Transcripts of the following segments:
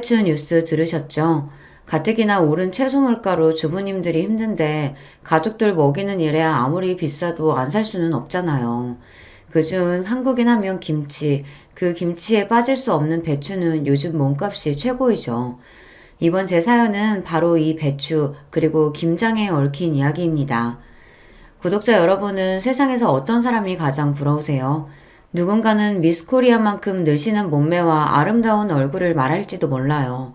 콘배추 뉴스 들으셨죠? 가뜩이나 오른 채소 물가로 주부님들이 힘든데 가족들 먹이는 일에 아무리 비싸도 안 살 수는 없잖아요. 그중 한국인 하면 김치, 그 김치에 빠질 수 없는 배추는 요즘 몸값이 최고이죠. 이번 제 사연은 바로 이 배추, 그리고 김장에 얽힌 이야기입니다. 구독자 여러분은 세상에서 어떤 사람이 가장 부러우세요? 누군가는 미스 코리아만큼 늘씬한 몸매와 아름다운 얼굴을 말할지도 몰라요.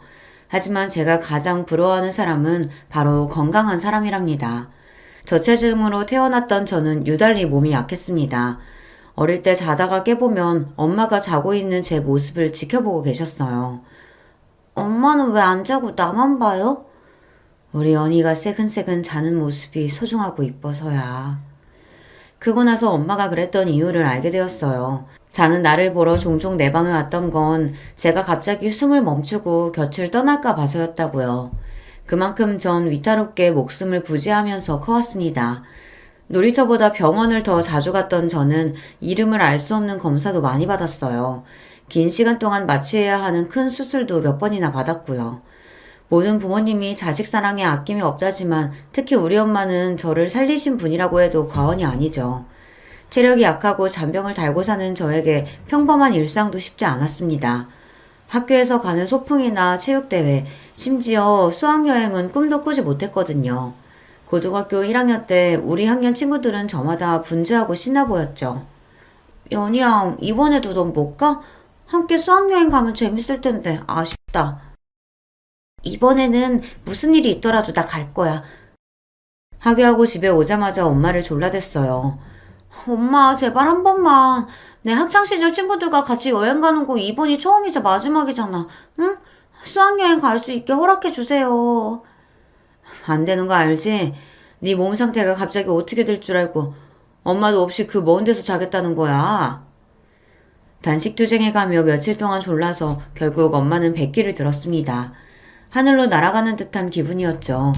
하지만 제가 가장 부러워하는 사람은 바로 건강한 사람이랍니다. 저체중으로 태어났던 저는 유달리 몸이 약했습니다. 어릴 때 자다가 깨보면 엄마가 자고 있는 제 모습을 지켜보고 계셨어요. 엄마는 왜 안 자고 나만 봐요? 우리 언니가 새근새근 자는 모습이 소중하고 이뻐서야. 크고 나서 엄마가 그랬던 이유를 알게 되었어요. 자는 나를 보러 종종 내 방에 왔던 건 제가 갑자기 숨을 멈추고 곁을 떠날까 봐서였다고요. 그만큼 전 위태롭게 목숨을 부지하면서 커왔습니다. 놀이터보다 병원을 더 자주 갔던 저는 이름을 알 수 없는 검사도 많이 받았어요. 긴 시간 동안 마취해야 하는 큰 수술도 몇 번이나 받았고요. 모든 부모님이 자식 사랑에 아낌이 없다지만 특히 우리 엄마는 저를 살리신 분이라고 해도 과언이 아니죠. 체력이 약하고 잔병을 달고 사는 저에게 평범한 일상도 쉽지 않았습니다. 학교에서 가는 소풍이나 체육대회, 심지어 수학여행은 꿈도 꾸지 못했거든요. 고등학교 1학년 때 우리 학년 친구들은 저마다 분주하고 신나 보였죠. 연희양, 이번에도 넌 못 가? 함께 수학여행 가면 재밌을 텐데 아쉽다. 이번에는 무슨 일이 있더라도 나 갈 거야. 하교하고 집에 오자마자 엄마를 졸라댔어요. 엄마, 제발 한 번만. 내 학창시절 친구들과 같이 여행 가는 거 이번이 처음이자 마지막이잖아. 응? 수학여행 갈 수 있게 허락해 주세요. 안 되는 거 알지? 네 몸 상태가 갑자기 어떻게 될 줄 알고 엄마도 없이 그 먼 데서 자겠다는 거야. 단식 투쟁해 가며 며칠 동안 졸라서 결국 엄마는 백기를 들었습니다. 하늘로 날아가는 듯한 기분이었죠.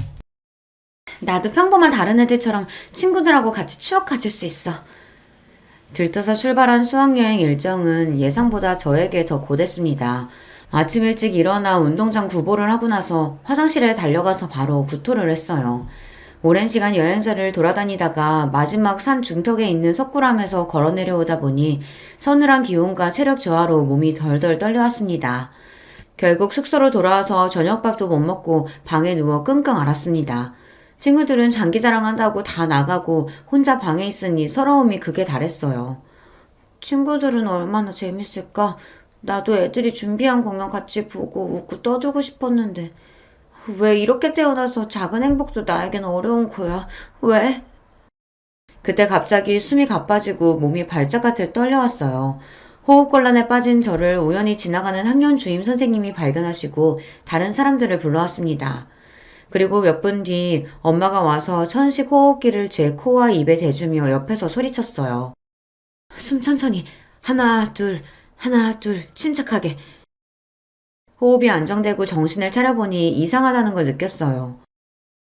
나도 평범한 다른 애들처럼 친구들하고 같이 추억 가질 수 있어. 들떠서 출발한 수학여행 일정은 예상보다 저에게 더 고됐습니다. 아침 일찍 일어나 운동장 구보를 하고 나서 화장실에 달려가서 바로 구토를 했어요. 오랜 시간 여행사를 돌아다니다가 마지막 산 중턱에 있는 석굴암에서 걸어 내려오다 보니 서늘한 기온과 체력 저하로 몸이 덜덜 떨려왔습니다. 결국 숙소로 돌아와서 저녁밥도 못 먹고 방에 누워 끙끙 앓았습니다. 친구들은 장기자랑한다고 다 나가고 혼자 방에 있으니 서러움이 극에 달했어요. 친구들은 얼마나 재밌을까? 나도 애들이 준비한 공연 같이 보고 웃고 떠들고 싶었는데 왜 이렇게 태어나서 작은 행복도 나에겐 어려운 거야? 왜? 그때 갑자기 숨이 가빠지고 몸이 발작같이 떨려왔어요. 호흡곤란에 빠진 저를 우연히 지나가는 학년 주임 선생님이 발견하시고 다른 사람들을 불러왔습니다. 그리고 몇 분 뒤 엄마가 와서 천식 호흡기를 제 코와 입에 대주며 옆에서 소리쳤어요. 숨 천천히. 하나, 둘, 침착하게. 호흡이 안정되고 정신을 차려보니 이상하다는 걸 느꼈어요.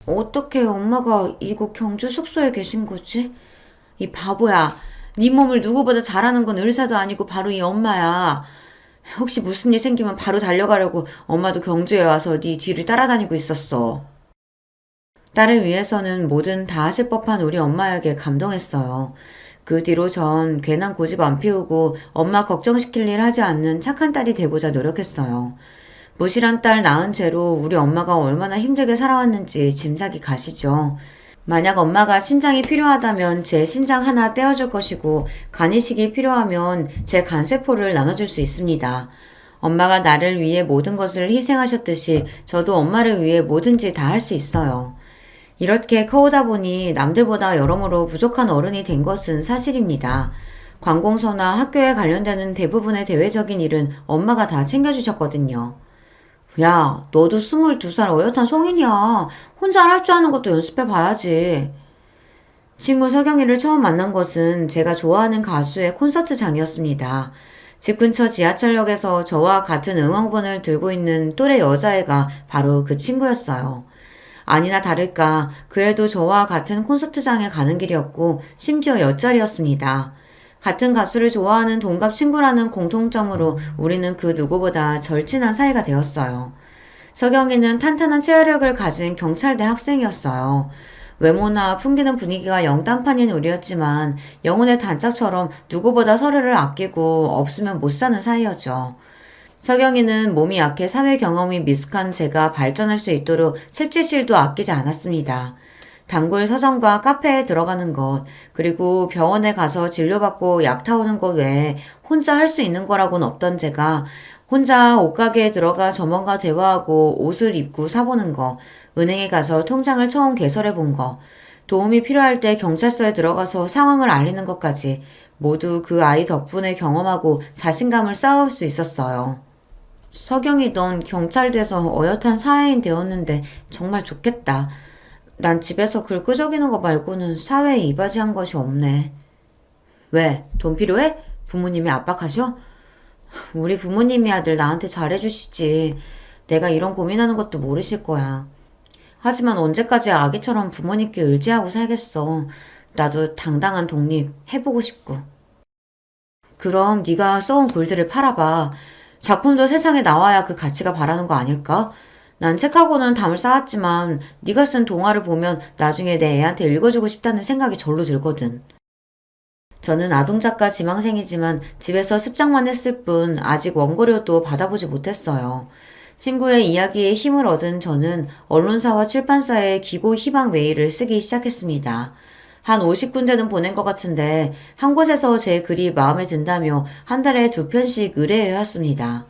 어떻게 엄마가 이곳 경주 숙소에 계신 거지? 이 바보야. 네 몸을 누구보다 잘하는 건 의사도 아니고 바로 이 엄마야. 혹시 무슨 일 생기면 바로 달려가려고 엄마도 경주에 와서 네 뒤를 따라다니고 있었어. 딸을 위해서는 뭐든 다 하실 법한 우리 엄마에게 감동했어요. 그 뒤로 전 괜한 고집 안 피우고 엄마 걱정시킬 일 하지 않는 착한 딸이 되고자 노력했어요. 무실한 딸 낳은 채로 우리 엄마가 얼마나 힘들게 살아왔는지 짐작이 가시죠. 만약 엄마가 신장이 필요하다면 제 신장 하나 떼어줄 것이고 간이식이 필요하면 제 간세포를 나눠줄 수 있습니다. 엄마가 나를 위해 모든 것을 희생하셨듯이 저도 엄마를 위해 뭐든지 다 할 수 있어요. 이렇게 커오다 보니 남들보다 여러모로 부족한 어른이 된 것은 사실입니다. 관공서나 학교에 관련되는 대부분의 대외적인 일은 엄마가 다 챙겨주셨거든요. 야, 너도 22살 어엿한 성인이야. 혼자 할 줄 아는 것도 연습해봐야지. 친구 서경이를 처음 만난 것은 제가 좋아하는 가수의 콘서트장이었습니다. 집 근처 지하철역에서 저와 같은 응원본을 들고 있는 또래 여자애가 바로 그 친구였어요. 아니나 다를까 그 애도 저와 같은 콘서트장에 가는 길이었고 심지어 옆자리였습니다. 같은 가수를 좋아하는 동갑 친구라는 공통점으로 우리는 그 누구보다 절친한 사이가 되었어요. 서경이는 탄탄한 체력을 가진 경찰대 학생이었어요. 외모나 풍기는 분위기가 영단판인 우리였지만 영혼의 단짝처럼 누구보다 서로를 아끼고 없으면 못 사는 사이였죠. 서경이는 몸이 약해 사회 경험이 미숙한 제가 발전할 수 있도록 채찍질도 아끼지 않았습니다. 단골 서점과 카페에 들어가는 것, 그리고 병원에 가서 진료받고 약 타오는 것 외에 혼자 할 수 있는 거라고는 없던 제가 혼자 옷가게에 들어가 점원과 대화하고 옷을 입고 사보는 거, 은행에 가서 통장을 처음 개설해 본 거, 도움이 필요할 때 경찰서에 들어가서 상황을 알리는 것까지 모두 그 아이 덕분에 경험하고 자신감을 쌓을 수 있었어요. 서경이던 경찰 돼서 어엿한 사회인 되었는데 정말 좋겠다. 난 집에서 글 끄적이는 거 말고는 사회에 이바지한 것이 없네. 왜? 돈 필요해? 부모님이 압박하셔? 우리 부모님이야 늘 나한테 잘해주시지. 내가 이런 고민하는 것도 모르실 거야. 하지만 언제까지 아기처럼 부모님께 의지하고 살겠어. 나도 당당한 독립 해보고 싶고. 그럼 네가 써온 글들을 팔아봐. 작품도 세상에 나와야 그 가치가 바라는 거 아닐까? 난 책하고는 담을 쌓았지만 네가 쓴 동화를 보면 나중에 내 애한테 읽어주고 싶다는 생각이 절로 들거든. 저는 아동작가 지망생이지만 집에서 습작만 했을 뿐 아직 원고료도 받아보지 못했어요. 친구의 이야기에 힘을 얻은 저는 언론사와 출판사에 기고 희망 메일을 쓰기 시작했습니다. 한 50군데는 보낸 것 같은데 한 곳에서 제 글이 마음에 든다며 한 달에 2편씩 의뢰해왔습니다.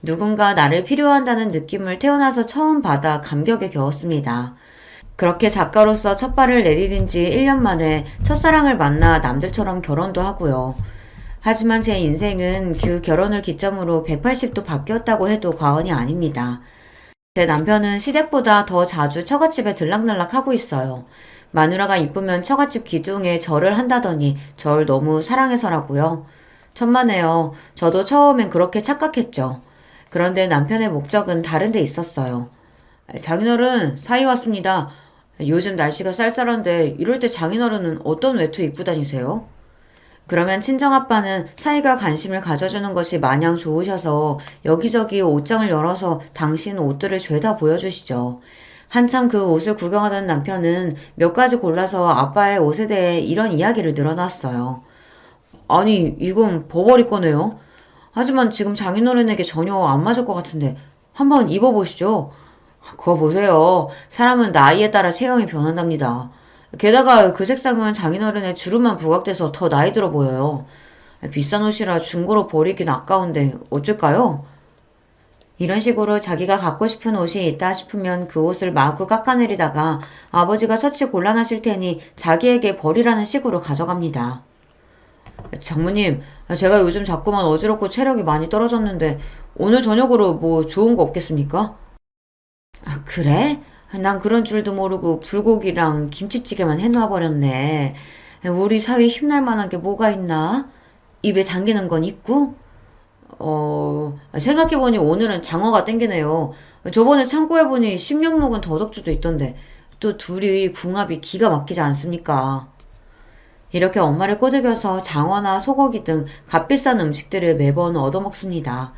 누군가 나를 필요한다는 느낌을 태어나서 처음 받아 감격에 겨웠습니다. 그렇게 작가로서 첫 발을 내디딘 지 1년 만에 첫사랑을 만나 남들처럼 결혼도 하고요. 하지만 제 인생은 그 결혼을 기점으로 180도 바뀌었다고 해도 과언이 아닙니다. 제 남편은 시댁보다 더 자주 처갓집에 들락날락 하고 있어요. 마누라가 이쁘면 처갓집 기둥에 절을 한다더니 절 너무 사랑해서라고요. 천만에요. 저도 처음엔 그렇게 착각했죠. 그런데 남편의 목적은 다른 데 있었어요. 장인어른 사이 왔습니다. 요즘 날씨가 쌀쌀한데 이럴 때 장인어른은 어떤 외투 입고 다니세요? 그러면 친정아빠는 사이가 관심을 가져주는 것이 마냥 좋으셔서 여기저기 옷장을 열어서 당신 옷들을 죄다 보여주시죠. 한참 그 옷을 구경하던 남편은 몇 가지 골라서 아빠의 옷에 대해 이런 이야기를 늘어놨어요. 아니, 이건 버버리 거네요. 하지만 지금 장인어른에게 전혀 안 맞을 것 같은데 한번 입어보시죠. 그거 보세요. 사람은 나이에 따라 체형이 변한답니다. 게다가 그 색상은 장인어른의 주름만 부각돼서 더 나이 들어 보여요. 비싼 옷이라 중고로 버리긴 아까운데 어쩔까요? 이런 식으로 자기가 갖고 싶은 옷이 있다 싶으면 그 옷을 마구 깎아내리다가 아버지가 처치 곤란하실 테니 자기에게 버리라는 식으로 가져갑니다. 장모님, 제가 요즘 자꾸만 어지럽고 체력이 많이 떨어졌는데 오늘 저녁으로 뭐 좋은 거 없겠습니까? 아, 그래? 난 그런 줄도 모르고 불고기랑 김치찌개만 해놓아버렸네. 우리 사회에 힘날 만한 게 뭐가 있나? 입에 당기는 건 있고? 생각해보니 오늘은 장어가 땡기네요. 저번에 창고해보니 10년 묵은 더덕주도 있던데 또 둘이 궁합이 기가 막히지 않습니까? 이렇게 엄마를 꼬드겨서 장어나 소고기 등 값비싼 음식들을 매번 얻어먹습니다.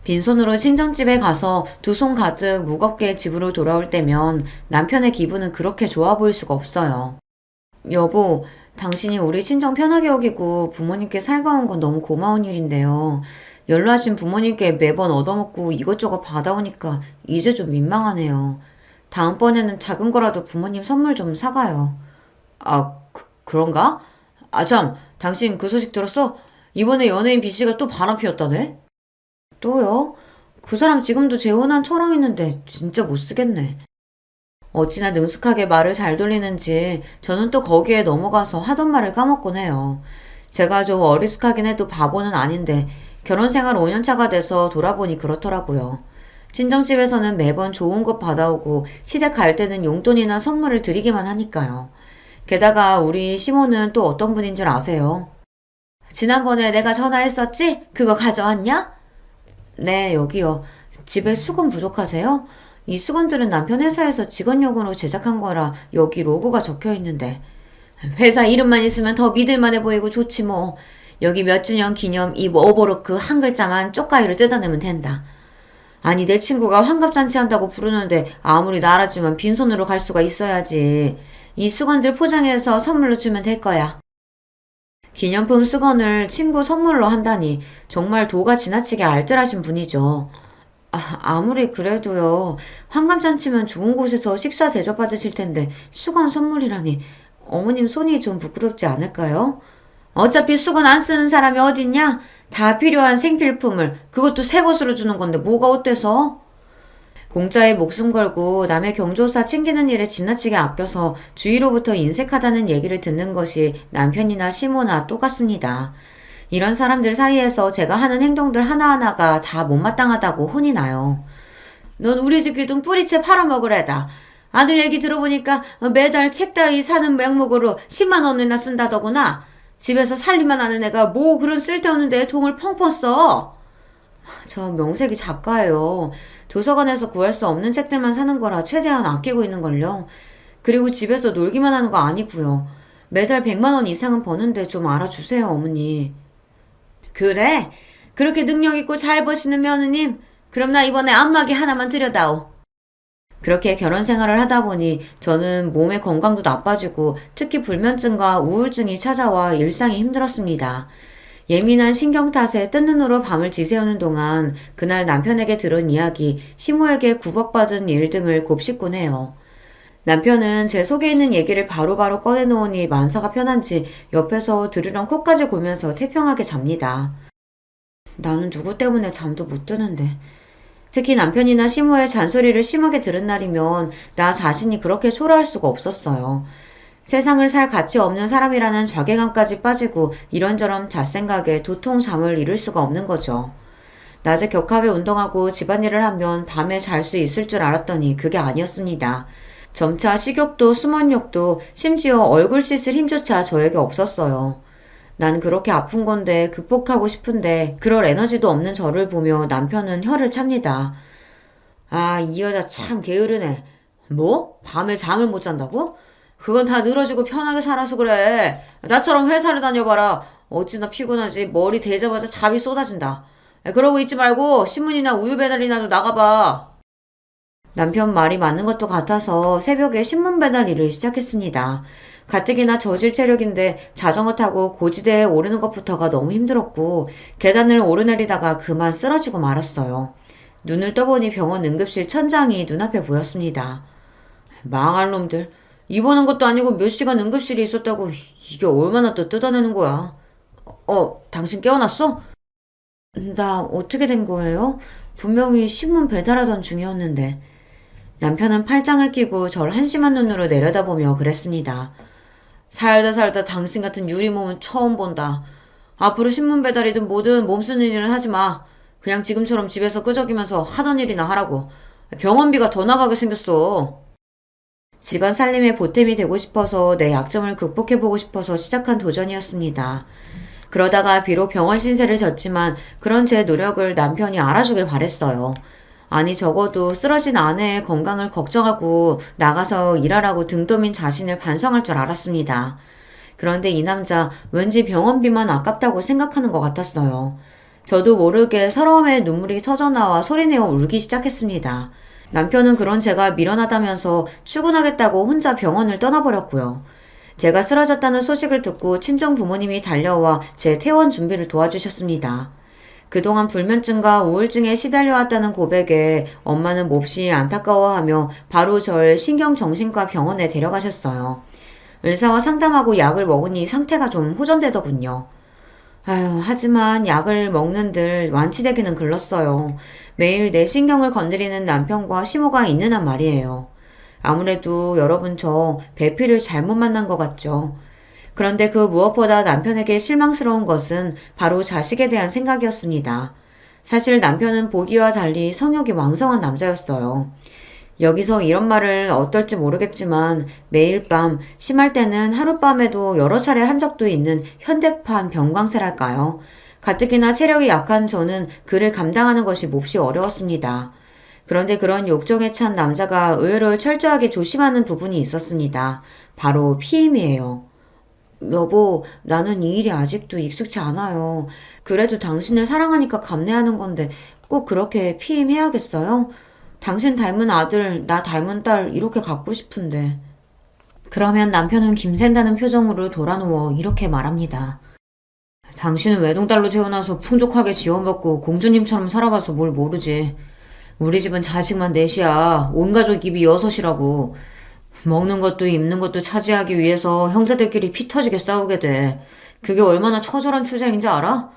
빈손으로 친정집에 가서 2손 가득 무겁게 집으로 돌아올 때면 남편의 기분은 그렇게 좋아 보일 수가 없어요. 여보, 당신이 우리 친정 편하게 여기고 부모님께 살가운 건 너무 고마운 일인데요. 연로하신 부모님께 매번 얻어먹고 이것저것 받아오니까 이제 좀 민망하네요. 다음번에는 작은 거라도 부모님 선물 좀 사가요. 아, 그런가? 아, 참, 당신 그 소식 들었어? 이번에 연예인 B씨가 또 바람 피웠다네? 또요? 그 사람 지금도 재혼한 처랑 있는데 진짜 못 쓰겠네. 어찌나 능숙하게 말을 잘 돌리는지 저는 또 거기에 넘어가서 하던 말을 까먹곤 해요. 제가 좀 어리숙하긴 해도 바보는 아닌데 결혼 생활 5년차가 돼서 돌아보니 그렇더라고요. 친정집에서는 매번 좋은 것 받아오고 시댁 갈 때는 용돈이나 선물을 드리기만 하니까요. 게다가 우리 시모는 또 어떤 분인 줄 아세요? 지난번에 내가 전화했었지? 그거 가져왔냐? 네, 여기요. 집에 수건 부족하세요? 이 수건들은 남편 회사에서 직원용으로 제작한 거라 여기 로고가 적혀 있는데. 회사 이름만 있으면 더 믿을만해 보이고 좋지 뭐. 여기 몇 주년 기념 이 오버로크 한 글자만 쪽가위로 뜯어내면 된다. 아니 내 친구가 환갑잔치 한다고 부르는데 아무리 나라지만 빈손으로 갈 수가 있어야지. 이 수건들 포장해서 선물로 주면 될 거야. 기념품 수건을 친구 선물로 한다니 정말 도가 지나치게 알뜰하신 분이죠. 아무리 그래도요. 환갑잔치면 좋은 곳에서 식사 대접받으실 텐데 수건 선물이라니 어머님 손이 좀 부끄럽지 않을까요? 어차피 수건 안 쓰는 사람이 어딨냐? 다 필요한 생필품을 그것도 새 것으로 주는 건데 뭐가 어때서? 공짜에 목숨 걸고 남의 경조사 챙기는 일에 지나치게 아껴서 주위로부터 인색하다는 얘기를 듣는 것이 남편이나 시모나 똑같습니다. 이런 사람들 사이에서 제가 하는 행동들 하나하나가 다 못마땅하다고 혼이 나요. 넌 우리 집 귀둥 뿌리채 팔아먹으래다. 아들 얘기 들어보니까 매달 책 따위 사는 명목으로 10만 원이나 쓴다더구나. 집에서 살림만 하는 애가 뭐 그런 쓸데없는 데에 돈을 펑펑 써. 저 명색이 작가예요. 도서관에서 구할 수 없는 책들만 사는 거라 최대한 아끼고 있는걸요. 그리고 집에서 놀기만 하는 거 아니고요. 매달 100만 원 이상은 버는데 좀 알아주세요, 어머니. 그래? 그렇게 능력 있고 잘 버시는 며느님? 그럼 나 이번에 안마기 하나만 드려다오. 그렇게 결혼 생활을 하다 보니 저는 몸의 건강도 나빠지고 특히 불면증과 우울증이 찾아와 일상이 힘들었습니다. 예민한 신경 탓에 뜬 눈으로 밤을 지새우는 동안 그날 남편에게 들은 이야기, 시모에게 구박받은 일 등을 곱씹곤 해요. 남편은 제 속에 있는 얘기를 바로바로 꺼내놓으니 만사가 편한지 옆에서 들으렁 코까지 골면서 태평하게 잡니다. 나는 누구 때문에 잠도 못 드는데. 특히 남편이나 시모의 잔소리를 심하게 들은 날이면 나 자신이 그렇게 초라할 수가 없었어요. 세상을 살 가치 없는 사람이라는 좌괴감까지 빠지고 이런저런 잣생각에 도통 잠을 이룰 수가 없는 거죠. 낮에 격하게 운동하고 집안일을 하면 밤에 잘 수 있을 줄 알았더니 그게 아니었습니다. 점차 식욕도 수면욕도 심지어 얼굴 씻을 힘조차 저에게 없었어요. 난 그렇게 아픈 건데 극복하고 싶은데 그럴 에너지도 없는 저를 보며 남편은 혀를 찹니다. 아, 이 여자 참 게으르네. 뭐? 밤에 잠을 못 잔다고? 그건 다 늘어지고 편하게 살아서 그래. 나처럼 회사를 다녀봐라. 어찌나 피곤하지. 머리 대자마자 잠이 쏟아진다. 그러고 있지 말고 신문이나 우유 배달이나도 나가봐. 남편 말이 맞는 것도 같아서 새벽에 신문 배달 일을 시작했습니다. 가뜩이나 저질 체력인데 자전거 타고 고지대에 오르는 것부터가 너무 힘들었고 계단을 오르내리다가 그만 쓰러지고 말았어요. 눈을 떠보니 병원 응급실 천장이 눈앞에 보였습니다. 망할 놈들. 입원한 것도 아니고 몇 시간 응급실에 있었다고 이게 얼마나 또 뜯어내는 거야. 당신 깨어났어? 나 어떻게 된 거예요? 분명히 신문 배달하던 중이었는데. 남편은 팔짱을 끼고 절 한심한 눈으로 내려다보며 그랬습니다. 살다 살다 당신 같은 유리몸은 처음 본다. 앞으로 신문 배달이든 뭐든 몸 쓰는 일은 하지 마. 그냥 지금처럼 집에서 끄적이면서 하던 일이나 하라고. 병원비가 더 나가게 생겼어. 집안 살림에 보탬이 되고 싶어서 내 약점을 극복해보고 싶어서 시작한 도전이었습니다. 그러다가 비록 병원 신세를 졌지만 그런 제 노력을 남편이 알아주길 바랬어요. 아니 적어도 쓰러진 아내의 건강을 걱정하고 나가서 일하라고 등 떠민 자신을 반성할 줄 알았습니다. 그런데 이 남자 왠지 병원비만 아깝다고 생각하는 것 같았어요. 저도 모르게 서러움에 눈물이 터져나와 소리내어 울기 시작했습니다. 남편은 그런 제가 미련하다면서 출근하겠다고 혼자 병원을 떠나버렸고요. 제가 쓰러졌다는 소식을 듣고 친정 부모님이 달려와 제 퇴원 준비를 도와주셨습니다. 그동안 불면증과 우울증에 시달려왔다는 고백에 엄마는 몹시 안타까워하며 바로 절 신경정신과 병원에 데려가셨어요. 의사와 상담하고 약을 먹으니 상태가 좀 호전되더군요. 하지만 약을 먹는들 완치되기는 글렀어요. 매일 내 신경을 건드리는 남편과 시모가 있는 한 말이에요. 아무래도 여러분 저 배필을 잘못 만난 것 같죠. 그런데 그 무엇보다 남편에게 실망스러운 것은 바로 자식에 대한 생각이었습니다. 사실 남편은 보기와 달리 성욕이 왕성한 남자였어요. 여기서 이런 말을 어떨지 모르겠지만 매일 밤, 심할 때는 하룻밤에도 여러 차례 한 적도 있는 현대판 병광세랄까요? 가뜩이나 체력이 약한 저는 그를 감당하는 것이 몹시 어려웠습니다. 그런데 그런 욕정에 찬 남자가 의외로 철저하게 조심하는 부분이 있었습니다. 바로 피임이에요. 여보, 나는 이 일이 아직도 익숙치 않아요. 그래도 당신을 사랑하니까 감내하는 건데 꼭 그렇게 피임해야겠어요? 당신 닮은 아들, 나 닮은 딸 이렇게 갖고 싶은데. 그러면 남편은 김샌다는 표정으로 돌아누워 이렇게 말합니다. 당신은 외동딸로 태어나서 풍족하게 지원받고 공주님처럼 살아봐서 뭘 모르지. 우리 집은 자식만 넷이야. 온 가족 입이 여섯이라고. 먹는 것도 입는 것도 차지하기 위해서 형제들끼리 피 터지게 싸우게 돼. 그게 얼마나 처절한 투쟁인지 알아?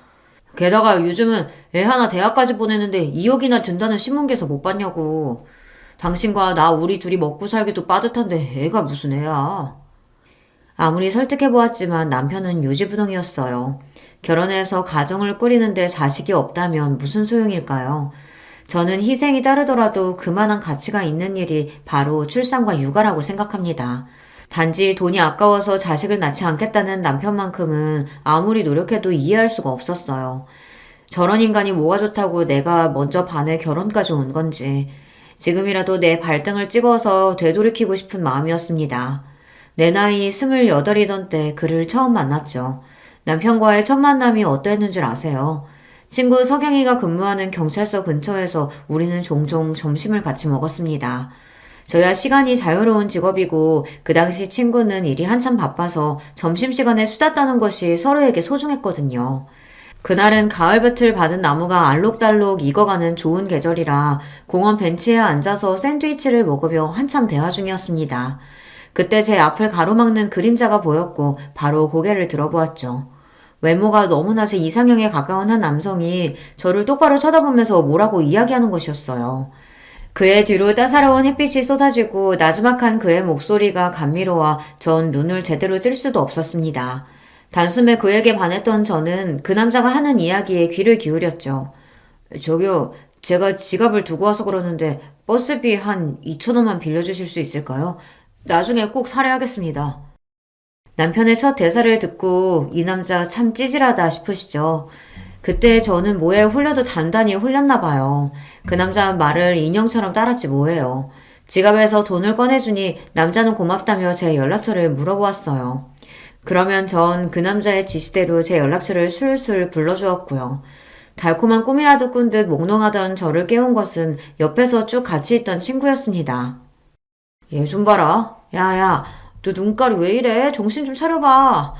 게다가 요즘은 애 하나 대학까지 보내는데 2억이나 든다는 신문기에서 못 봤냐고. 당신과 나 우리 둘이 먹고 살기도 빠듯한데 애가 무슨 애야. 아무리 설득해보았지만 남편은 요지부동이었어요. 결혼해서 가정을 꾸리는데 자식이 없다면 무슨 소용일까요? 저는 희생이 따르더라도 그만한 가치가 있는 일이 바로 출산과 육아라고 생각합니다. 단지 돈이 아까워서 자식을 낳지 않겠다는 남편만큼은 아무리 노력해도 이해할 수가 없었어요. 저런 인간이 뭐가 좋다고 내가 먼저 반해 결혼까지 온 건지. 지금이라도 내 발등을 찍어서 되돌이키고 싶은 마음이었습니다. 내 나이 28이던 때 그를 처음 만났죠. 남편과의 첫 만남이 어떠했는 줄 아세요? 친구 석영이가 근무하는 경찰서 근처에서 우리는 종종 점심을 같이 먹었습니다. 저야 시간이 자유로운 직업이고 그 당시 친구는 일이 한참 바빠서 점심시간에 수다 떠는 것이 서로에게 소중했거든요. 그날은 가을볕을 받은 나무가 알록달록 익어가는 좋은 계절이라 공원 벤치에 앉아서 샌드위치를 먹으며 한참 대화 중이었습니다. 그때 제 앞을 가로막는 그림자가 보였고 바로 고개를 들어보았죠. 외모가 너무나 제 이상형에 가까운 한 남성이 저를 똑바로 쳐다보면서 뭐라고 이야기하는 것이었어요. 그의 뒤로 따사로운 햇빛이 쏟아지고 나지막한 그의 목소리가 감미로워 전 눈을 제대로 뜰 수도 없었습니다. 단숨에 그에게 반했던 저는 그 남자가 하는 이야기에 귀를 기울였죠. 저기요, 제가 지갑을 두고 와서 그러는데 버스비 한 2천 원만 빌려주실 수 있을까요? 나중에 꼭 살해하겠습니다. 남편의 첫 대사를 듣고 이 남자 참 찌질하다 싶으시죠? 그때 저는 뭐에 홀려도 단단히 홀렸나 봐요. 그 남자 말을 인형처럼 따랐지 뭐예요. 지갑에서 돈을 꺼내주니 남자는 고맙다며 제 연락처를 물어보았어요. 그러면 전 그 남자의 지시대로 제 연락처를 술술 불러주었고요. 달콤한 꿈이라도 꾼 듯 몽롱하던 저를 깨운 것은 옆에서 쭉 같이 있던 친구였습니다. 얘 좀 봐라. 야야, 너 눈깔이 왜 이래? 정신 좀 차려봐.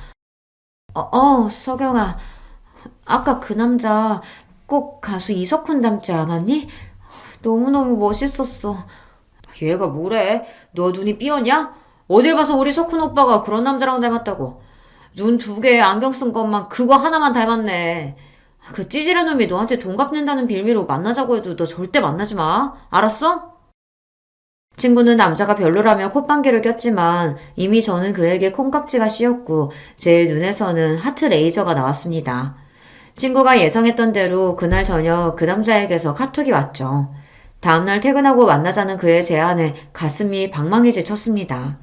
석영아. 아까 그 남자 꼭 가수 이석훈 닮지 않았니? 너무너무 멋있었어. 얘가 뭐래? 너 눈이 삐었냐? 어딜 봐서 우리 석훈 오빠가 그런 남자랑 닮았다고. 눈 두 개 안경 쓴 것만 그거 하나만 닮았네. 그 찌질한 놈이 너한테 돈 갚는다는 빌미로 만나자고 해도 너 절대 만나지 마. 알았어? 친구는 남자가 별로라며 콧방귀를 꼈지만 이미 저는 그에게 콩깍지가 씌었고 제 눈에서는 하트 레이저가 나왔습니다. 친구가 예상했던 대로 그날 저녁 그 남자에게서 카톡이 왔죠. 다음날 퇴근하고 만나자는 그의 제안에 가슴이 방망이질 쳤습니다.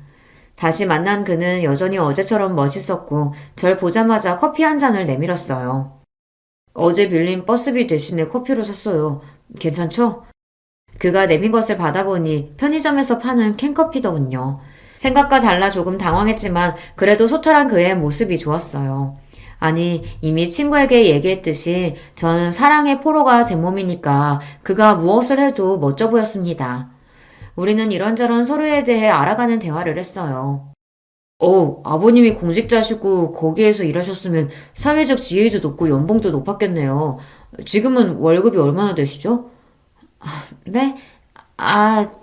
다시 만난 그는 여전히 어제처럼 멋있었고 절 보자마자 커피 한 잔을 내밀었어요. 어제 빌린 버스비 대신에 커피로 샀어요. 괜찮죠? 그가 내민 것을 받아보니 편의점에서 파는 캔커피더군요. 생각과 달라 조금 당황했지만 그래도 소탈한 그의 모습이 좋았어요. 아니, 이미 친구에게 얘기했듯이 전 사랑의 포로가 된 몸이니까 그가 무엇을 해도 멋져 보였습니다. 우리는 이런저런 서로에 대해 알아가는 대화를 했어요. 아버님이 공직자시고 거기에서 일하셨으면 사회적 지위도 높고 연봉도 높았겠네요. 지금은 월급이 얼마나 되시죠? 네?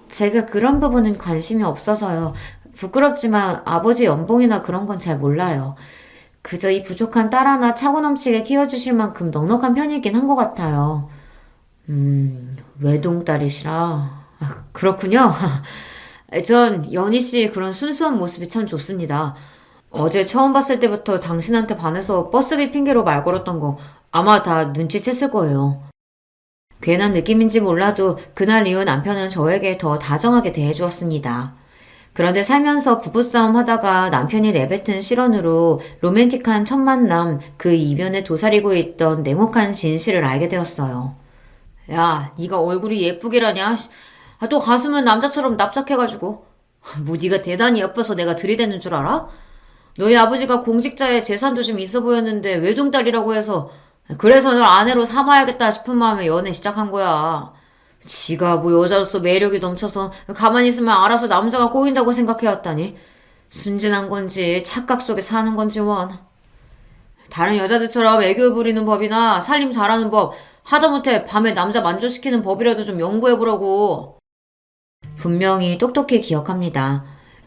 제가 그런 부분은 관심이 없어서요. 부끄럽지만 아버지 연봉이나 그런 건 잘 몰라요. 그저 이 부족한 딸 하나 차고 넘치게 키워주실 만큼 넉넉한 편이긴 한 것 같아요. 외동딸이시라. 그렇군요. 전 연희 씨 그런 순수한 모습이 참 좋습니다. 어제 처음 봤을 때부터 당신한테 반해서 버스비 핑계로 말 걸었던 거 아마 다 눈치챘을 거예요. 괜한 느낌인지 몰라도 그날 이후 남편은 저에게 더 다정하게 대해주었습니다. 그런데 살면서 부부싸움 하다가 남편이 내뱉은 실언으로 로맨틱한 첫 만남 그 이면에 도사리고 있던 냉혹한 진실을 알게 되었어요. 야, 네가 얼굴이 예쁘기라냐? 또 가슴은 남자처럼 납작해가지고. 뭐 네가 대단히 예뻐서 내가 들이대는 줄 알아? 너희 아버지가 공직자에 재산도 좀 있어 보였는데 외동딸이라고 해서 그래서 널 아내로 삼아야겠다 싶은 마음에 연애 시작한 거야. 지가 뭐 여자로서 매력이 넘쳐서 가만히 있으면 알아서 남자가 꼬인다고 생각해왔다니. 순진한 건지 착각 속에 사는 건지 원. 다른 여자들처럼 애교 부리는 법이나 살림 잘하는 법, 하다못해 밤에 남자 만족시키는 법이라도 좀 연구해보라고. 분명히 똑똑히 기억합니다.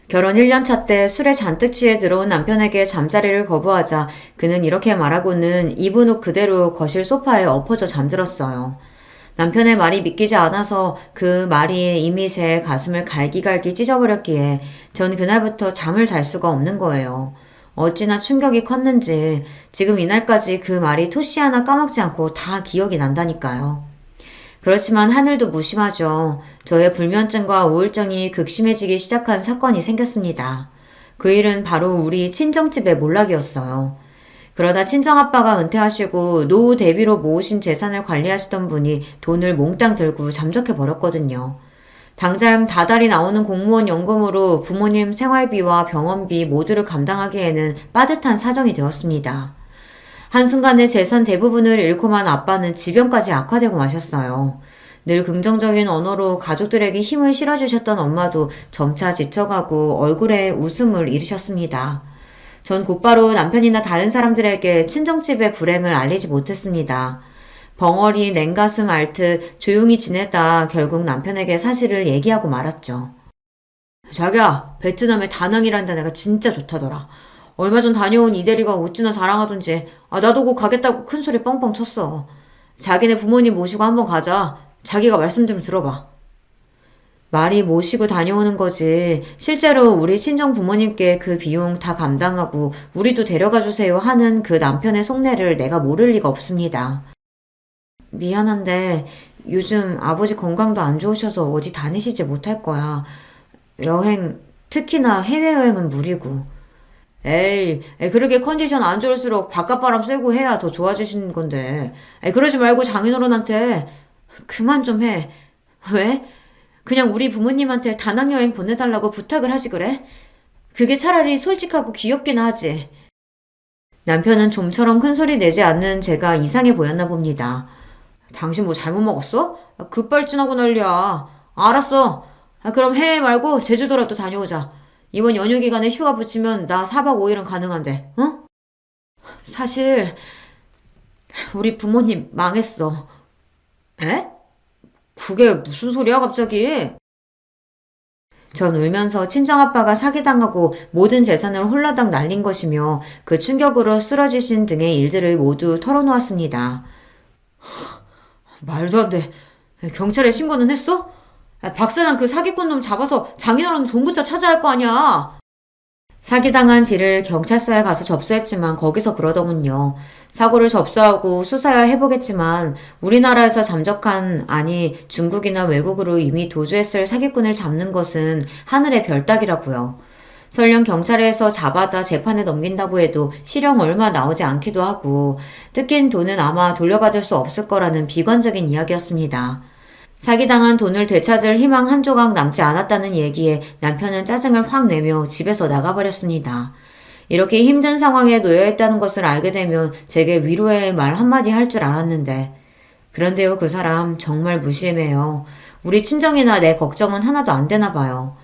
결혼 1년차 때 술에 잔뜩 취해 들어온 남편에게 잠자리를 거부하자 그는 이렇게 말하고는 입은 옷 그대로 거실 소파에 엎어져 잠들었어요. 남편의 말이 믿기지 않아서 그 말이 이미 제 가슴을 갈기갈기 찢어버렸기에 전 그날부터 잠을 잘 수가 없는 거예요. 어찌나 충격이 컸는지 지금 이날까지 그 말이 토시 하나 까먹지 않고 다 기억이 난다니까요. 그렇지만 하늘도 무심하죠. 저의 불면증과 우울증이 극심해지기 시작한 사건이 생겼습니다. 그 일은 바로 우리 친정집의 몰락이었어요. 그러다 친정아빠가 은퇴하시고 노후 대비로 모으신 재산을 관리하시던 분이 돈을 몽땅 들고 잠적해버렸거든요. 당장 다달이 나오는 공무원 연금으로 부모님 생활비와 병원비 모두를 감당하기에는 빠듯한 사정이 되었습니다. 한순간에 재산 대부분을 잃고만 아빠는 지병까지 악화되고 마셨어요. 늘 긍정적인 언어로 가족들에게 힘을 실어주셨던 엄마도 점차 지쳐가고 얼굴에 웃음을 잃으셨습니다. 전 곧바로 남편이나 다른 사람들에게 친정집의 불행을 알리지 못했습니다. 벙어리 냉가슴 앓듯 조용히 지내다 결국 남편에게 사실을 얘기하고 말았죠. 자기야, 베트남의 다낭이라는 데가 진짜 좋다더라. 얼마 전 다녀온 이대리가 어찌나 자랑하던지 나도 곧 가겠다고 큰소리 뻥뻥 쳤어. 자기네 부모님 모시고 한번 가자. 자기가 말씀 좀 들어봐. 말이 모시고 다녀오는 거지. 실제로 우리 친정 부모님께 그 비용 다 감당하고 우리도 데려가 주세요 하는 그 남편의 속내를 내가 모를 리가 없습니다. 미안한데 요즘 아버지 건강도 안 좋으셔서 어디 다니시지 못할 거야. 여행, 특히나 해외여행은 무리고. 에이, 그렇게 컨디션 안 좋을수록 바깥바람 쐬고 해야 더 좋아지시는 건데. 그러지 말고 장인어른한테 그만 좀 해. 왜? 그냥 우리 부모님한테 다낭여행 보내달라고 부탁을 하지 그래? 그게 차라리 솔직하고 귀엽긴 하지. 남편은 좀처럼 큰 소리 내지 않는 제가 이상해 보였나 봅니다. 당신 뭐 잘못 먹었어? 급발진하고 난리야. 알았어. 그럼 해외 말고 제주도라도 다녀오자. 이번 연휴 기간에 휴가 붙이면 나 4박 5일은 가능한데, 어? 사실 우리 부모님 망했어. 에? 그게 무슨 소리야 갑자기? 전 울면서 친정아빠가 사기당하고 모든 재산을 홀라당 날린 것이며 그 충격으로 쓰러지신 등의 일들을 모두 털어놓았습니다. 말도 안 돼. 경찰에 신고는 했어? 박사장 그 사기꾼 놈 잡아서 장인어른 돈부터 찾아야 할 거 아니야. 사기당한 뒤를 경찰서에 가서 접수했지만 거기서 그러더군요. 사고를 접수하고 수사야 해보겠지만 우리나라에서 잠적한 아니 중국이나 외국으로 이미 도주했을 사기꾼을 잡는 것은 하늘의 별 따기라고요. 설령 경찰에서 잡아다 재판에 넘긴다고 해도 실형 얼마 나오지 않기도 하고 뜯긴 돈은 아마 돌려받을 수 없을 거라는 비관적인 이야기였습니다. 사기당한 돈을 되찾을 희망 한 조각 남지 않았다는 얘기에 남편은 짜증을 확 내며 집에서 나가버렸습니다. 이렇게 힘든 상황에 놓여 있다는 것을 알게 되면 제게 위로의 말 한마디 할 줄 알았는데. 그런데요, 그 사람 정말 무심해요. 우리 친정이나 내 걱정은 하나도 안 되나 봐요.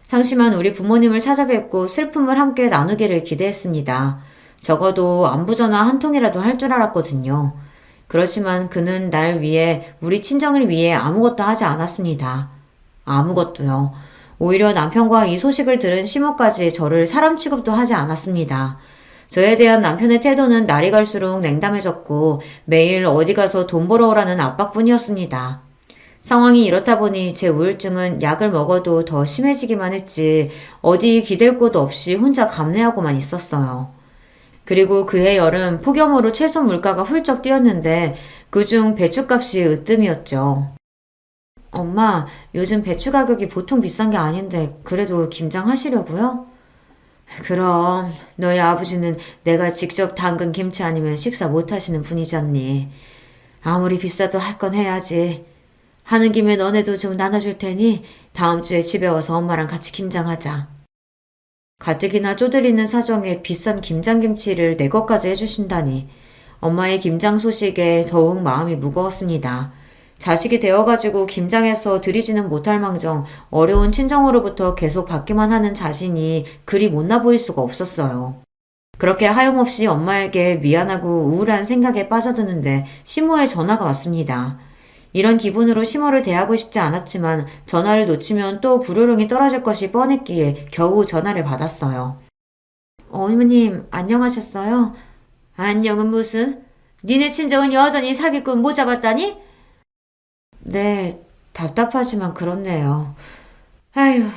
상심한 우리 부모님을 찾아뵙고 슬픔을 함께 나누기를 기대했습니다. 적어도 안부전화 한 통이라도 할 줄 알았거든요. 그렇지만 그는 날 위해, 우리 친정을 위해 아무것도 하지 않았습니다. 아무것도요. 오히려 남편과 이 소식을 들은 시모까지 저를 사람 취급도 하지 않았습니다. 저에 대한 남편의 태도는 날이 갈수록 냉담해졌고 매일 어디 가서 돈 벌어오라는 압박뿐이었습니다. 상황이 이렇다 보니 제 우울증은 약을 먹어도 더 심해지기만 했지 어디 기댈 곳 없이 혼자 감내하고만 있었어요. 그리고 그해 여름 폭염으로 채소 물가가 훌쩍 뛰었는데 그중 배추값이 으뜸이었죠. 엄마, 요즘 배추 가격이 보통 비싼 게 아닌데 그래도 김장하시려고요? 그럼 너희 아버지는 내가 직접 담근 김치 아니면 식사 못 하시는 분이잖니. 아무리 비싸도 할 건 해야지. 하는 김에 너네도 좀 나눠줄 테니 다음 주에 집에 와서 엄마랑 같이 김장하자. 가뜩이나 쪼들리는 사정에 비싼 김장김치를 내 것까지 해주신다니 엄마의 김장 소식에 더욱 마음이 무거웠습니다. 자식이 되어가지고 김장해서 드리지는 못할 망정 어려운 친정으로부터 계속 받기만 하는 자신이 그리 못나 보일 수가 없었어요. 그렇게 하염없이 엄마에게 미안하고 우울한 생각에 빠져드는데 시모의 전화가 왔습니다. 이런 기분으로 시모를 대하고 싶지 않았지만 전화를 놓치면 또 불호령이 떨어질 것이 뻔했기에 겨우 전화를 받았어요. 어머님, 안녕하셨어요? 안녕은 무슨? 니네 친정은 여전히 사기꾼 못 잡았다니? 네, 답답하지만 그렇네요. 아휴,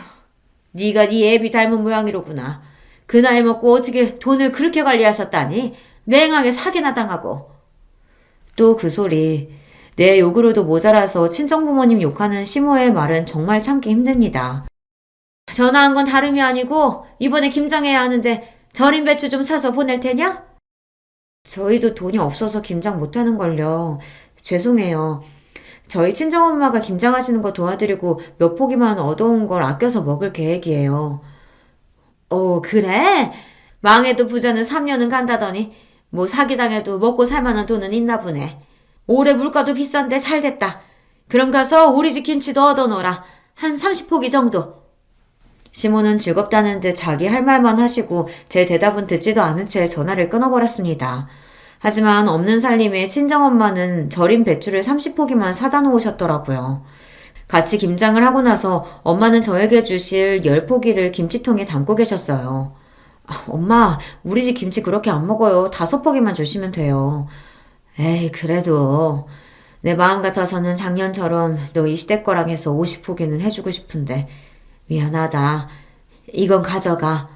네가 네 애비 닮은 모양이로구나. 그 나이 먹고 어떻게 돈을 그렇게 관리하셨다니? 맹하게 사기나 당하고. 또 그 소리. 내 욕으로도 모자라서 친정부모님 욕하는 시모의 말은 정말 참기 힘듭니다. 전화한 건 다름이 아니고 이번에 김장해야 하는데 절임 배추 좀 사서 보낼 테냐? 저희도 돈이 없어서 김장 못하는걸요. 죄송해요. 저희 친정엄마가 김장하시는 거 도와드리고 몇 포기만 얻어온 걸 아껴서 먹을 계획이에요. 그래? 망해도 부자는 3년은 간다더니 뭐 사기당해도 먹고 살만한 돈은 있나 보네. 올해 물가도 비싼데 잘됐다. 그럼 가서 우리 집 김치도 얻어놓으라. 한 30포기 정도. 시모는 즐겁다는 듯 자기 할 말만 하시고 제 대답은 듣지도 않은 채 전화를 끊어버렸습니다. 하지만 없는 살림에 친정엄마는 절인 배추를 30포기만 사다 놓으셨더라고요. 같이 김장을 하고 나서 엄마는 저에게 주실 10포기를 김치통에 담고 계셨어요. 엄마, 우리 집 김치 그렇게 안 먹어요. 5포기만 주시면 돼요. 에이, 그래도 내 마음 같아서는 작년처럼 너 이 시댁 거랑 해서 50포기는 해주고 싶은데 미안하다. 이건 가져가.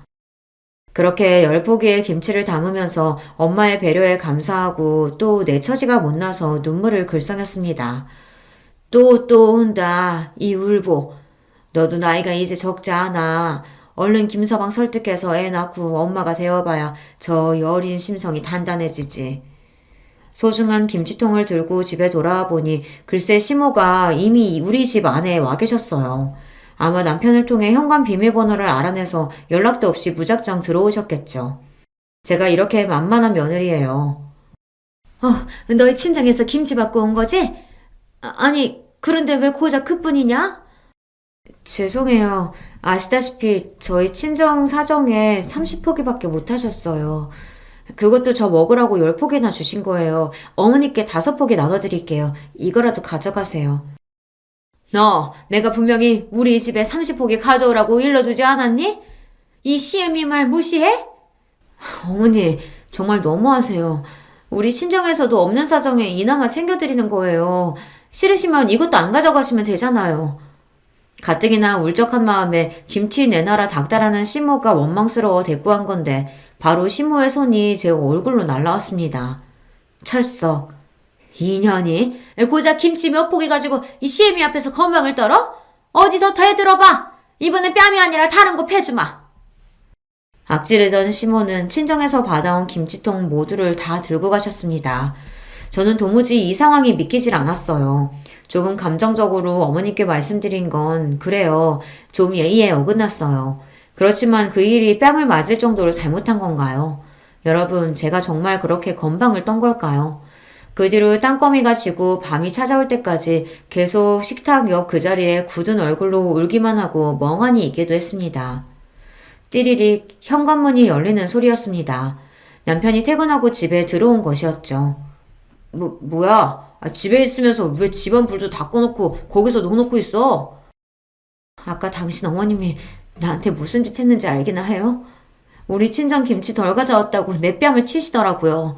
그렇게 10포기의 김치를 담으면서 엄마의 배려에 감사하고 또 내 처지가 못나서 눈물을 글썽였습니다. 또 온다. 이 울보. 너도 나이가 이제 적지 않아. 얼른 김서방 설득해서 애 낳고 엄마가 되어봐야 저 여린 심성이 단단해지지. 소중한 김치통을 들고 집에 돌아와 보니 글쎄 시모가 이미 우리 집 안에 와 계셨어요. 아마 남편을 통해 현관 비밀번호를 알아내서 연락도 없이 무작정 들어오셨겠죠. 제가 이렇게 만만한 며느리예요. 너희 친정에서 김치 받고 온 거지? 아니, 그런데 왜 고작 그뿐이냐? 죄송해요. 아시다시피 저희 친정 사정에 30포기밖에 못 하셨어요. 그것도 저 먹으라고 10포기나 주신 거예요. 어머니께 5포기 나눠드릴게요. 이거라도 가져가세요. 너, 내가 분명히 우리 집에 30포기 가져오라고 일러두지 않았니? 이 CM이 말 무시해? 어머니, 정말 너무하세요. 우리 친정에서도 없는 사정에 이나마 챙겨드리는 거예요. 싫으시면 이것도 안 가져가시면 되잖아요. 가뜩이나 울적한 마음에 김치 내놔라 닥달하는 시모가 원망스러워 대꾸한 건데 바로 시모의 손이 제 얼굴로 날라왔습니다. 철썩. 이년이 고작 김치 몇 포기 가지고 이 시애미 앞에서 건방을 떨어? 어디 더 대들어봐. 이번엔 뺨이 아니라 다른 거 패주마. 악지르던 시모는 친정에서 받아온 김치통 모두를 다 들고 가셨습니다. 저는 도무지 이 상황이 믿기질 않았어요. 조금 감정적으로 어머니께 말씀드린 건 그래요. 좀 예의에 어긋났어요. 그렇지만 그 일이 뺨을 맞을 정도로 잘못한 건가요? 여러분, 제가 정말 그렇게 건방을 떤 걸까요? 그 뒤로 땅거미가 지고 밤이 찾아올 때까지 계속 식탁 옆 그 자리에 굳은 얼굴로 울기만 하고 멍하니 있기도 했습니다. 띠리릭 현관문이 열리는 소리였습니다. 남편이 퇴근하고 집에 들어온 것이었죠. 뭐야? 집에 있으면서 왜 집안 불도 다 꺼놓고 거기서 놓고 있어? 아까 당신 어머님이 나한테 무슨 짓 했는지 알기나 해요? 우리 친정 김치 덜 가져왔다고 내 뺨을 치시더라고요.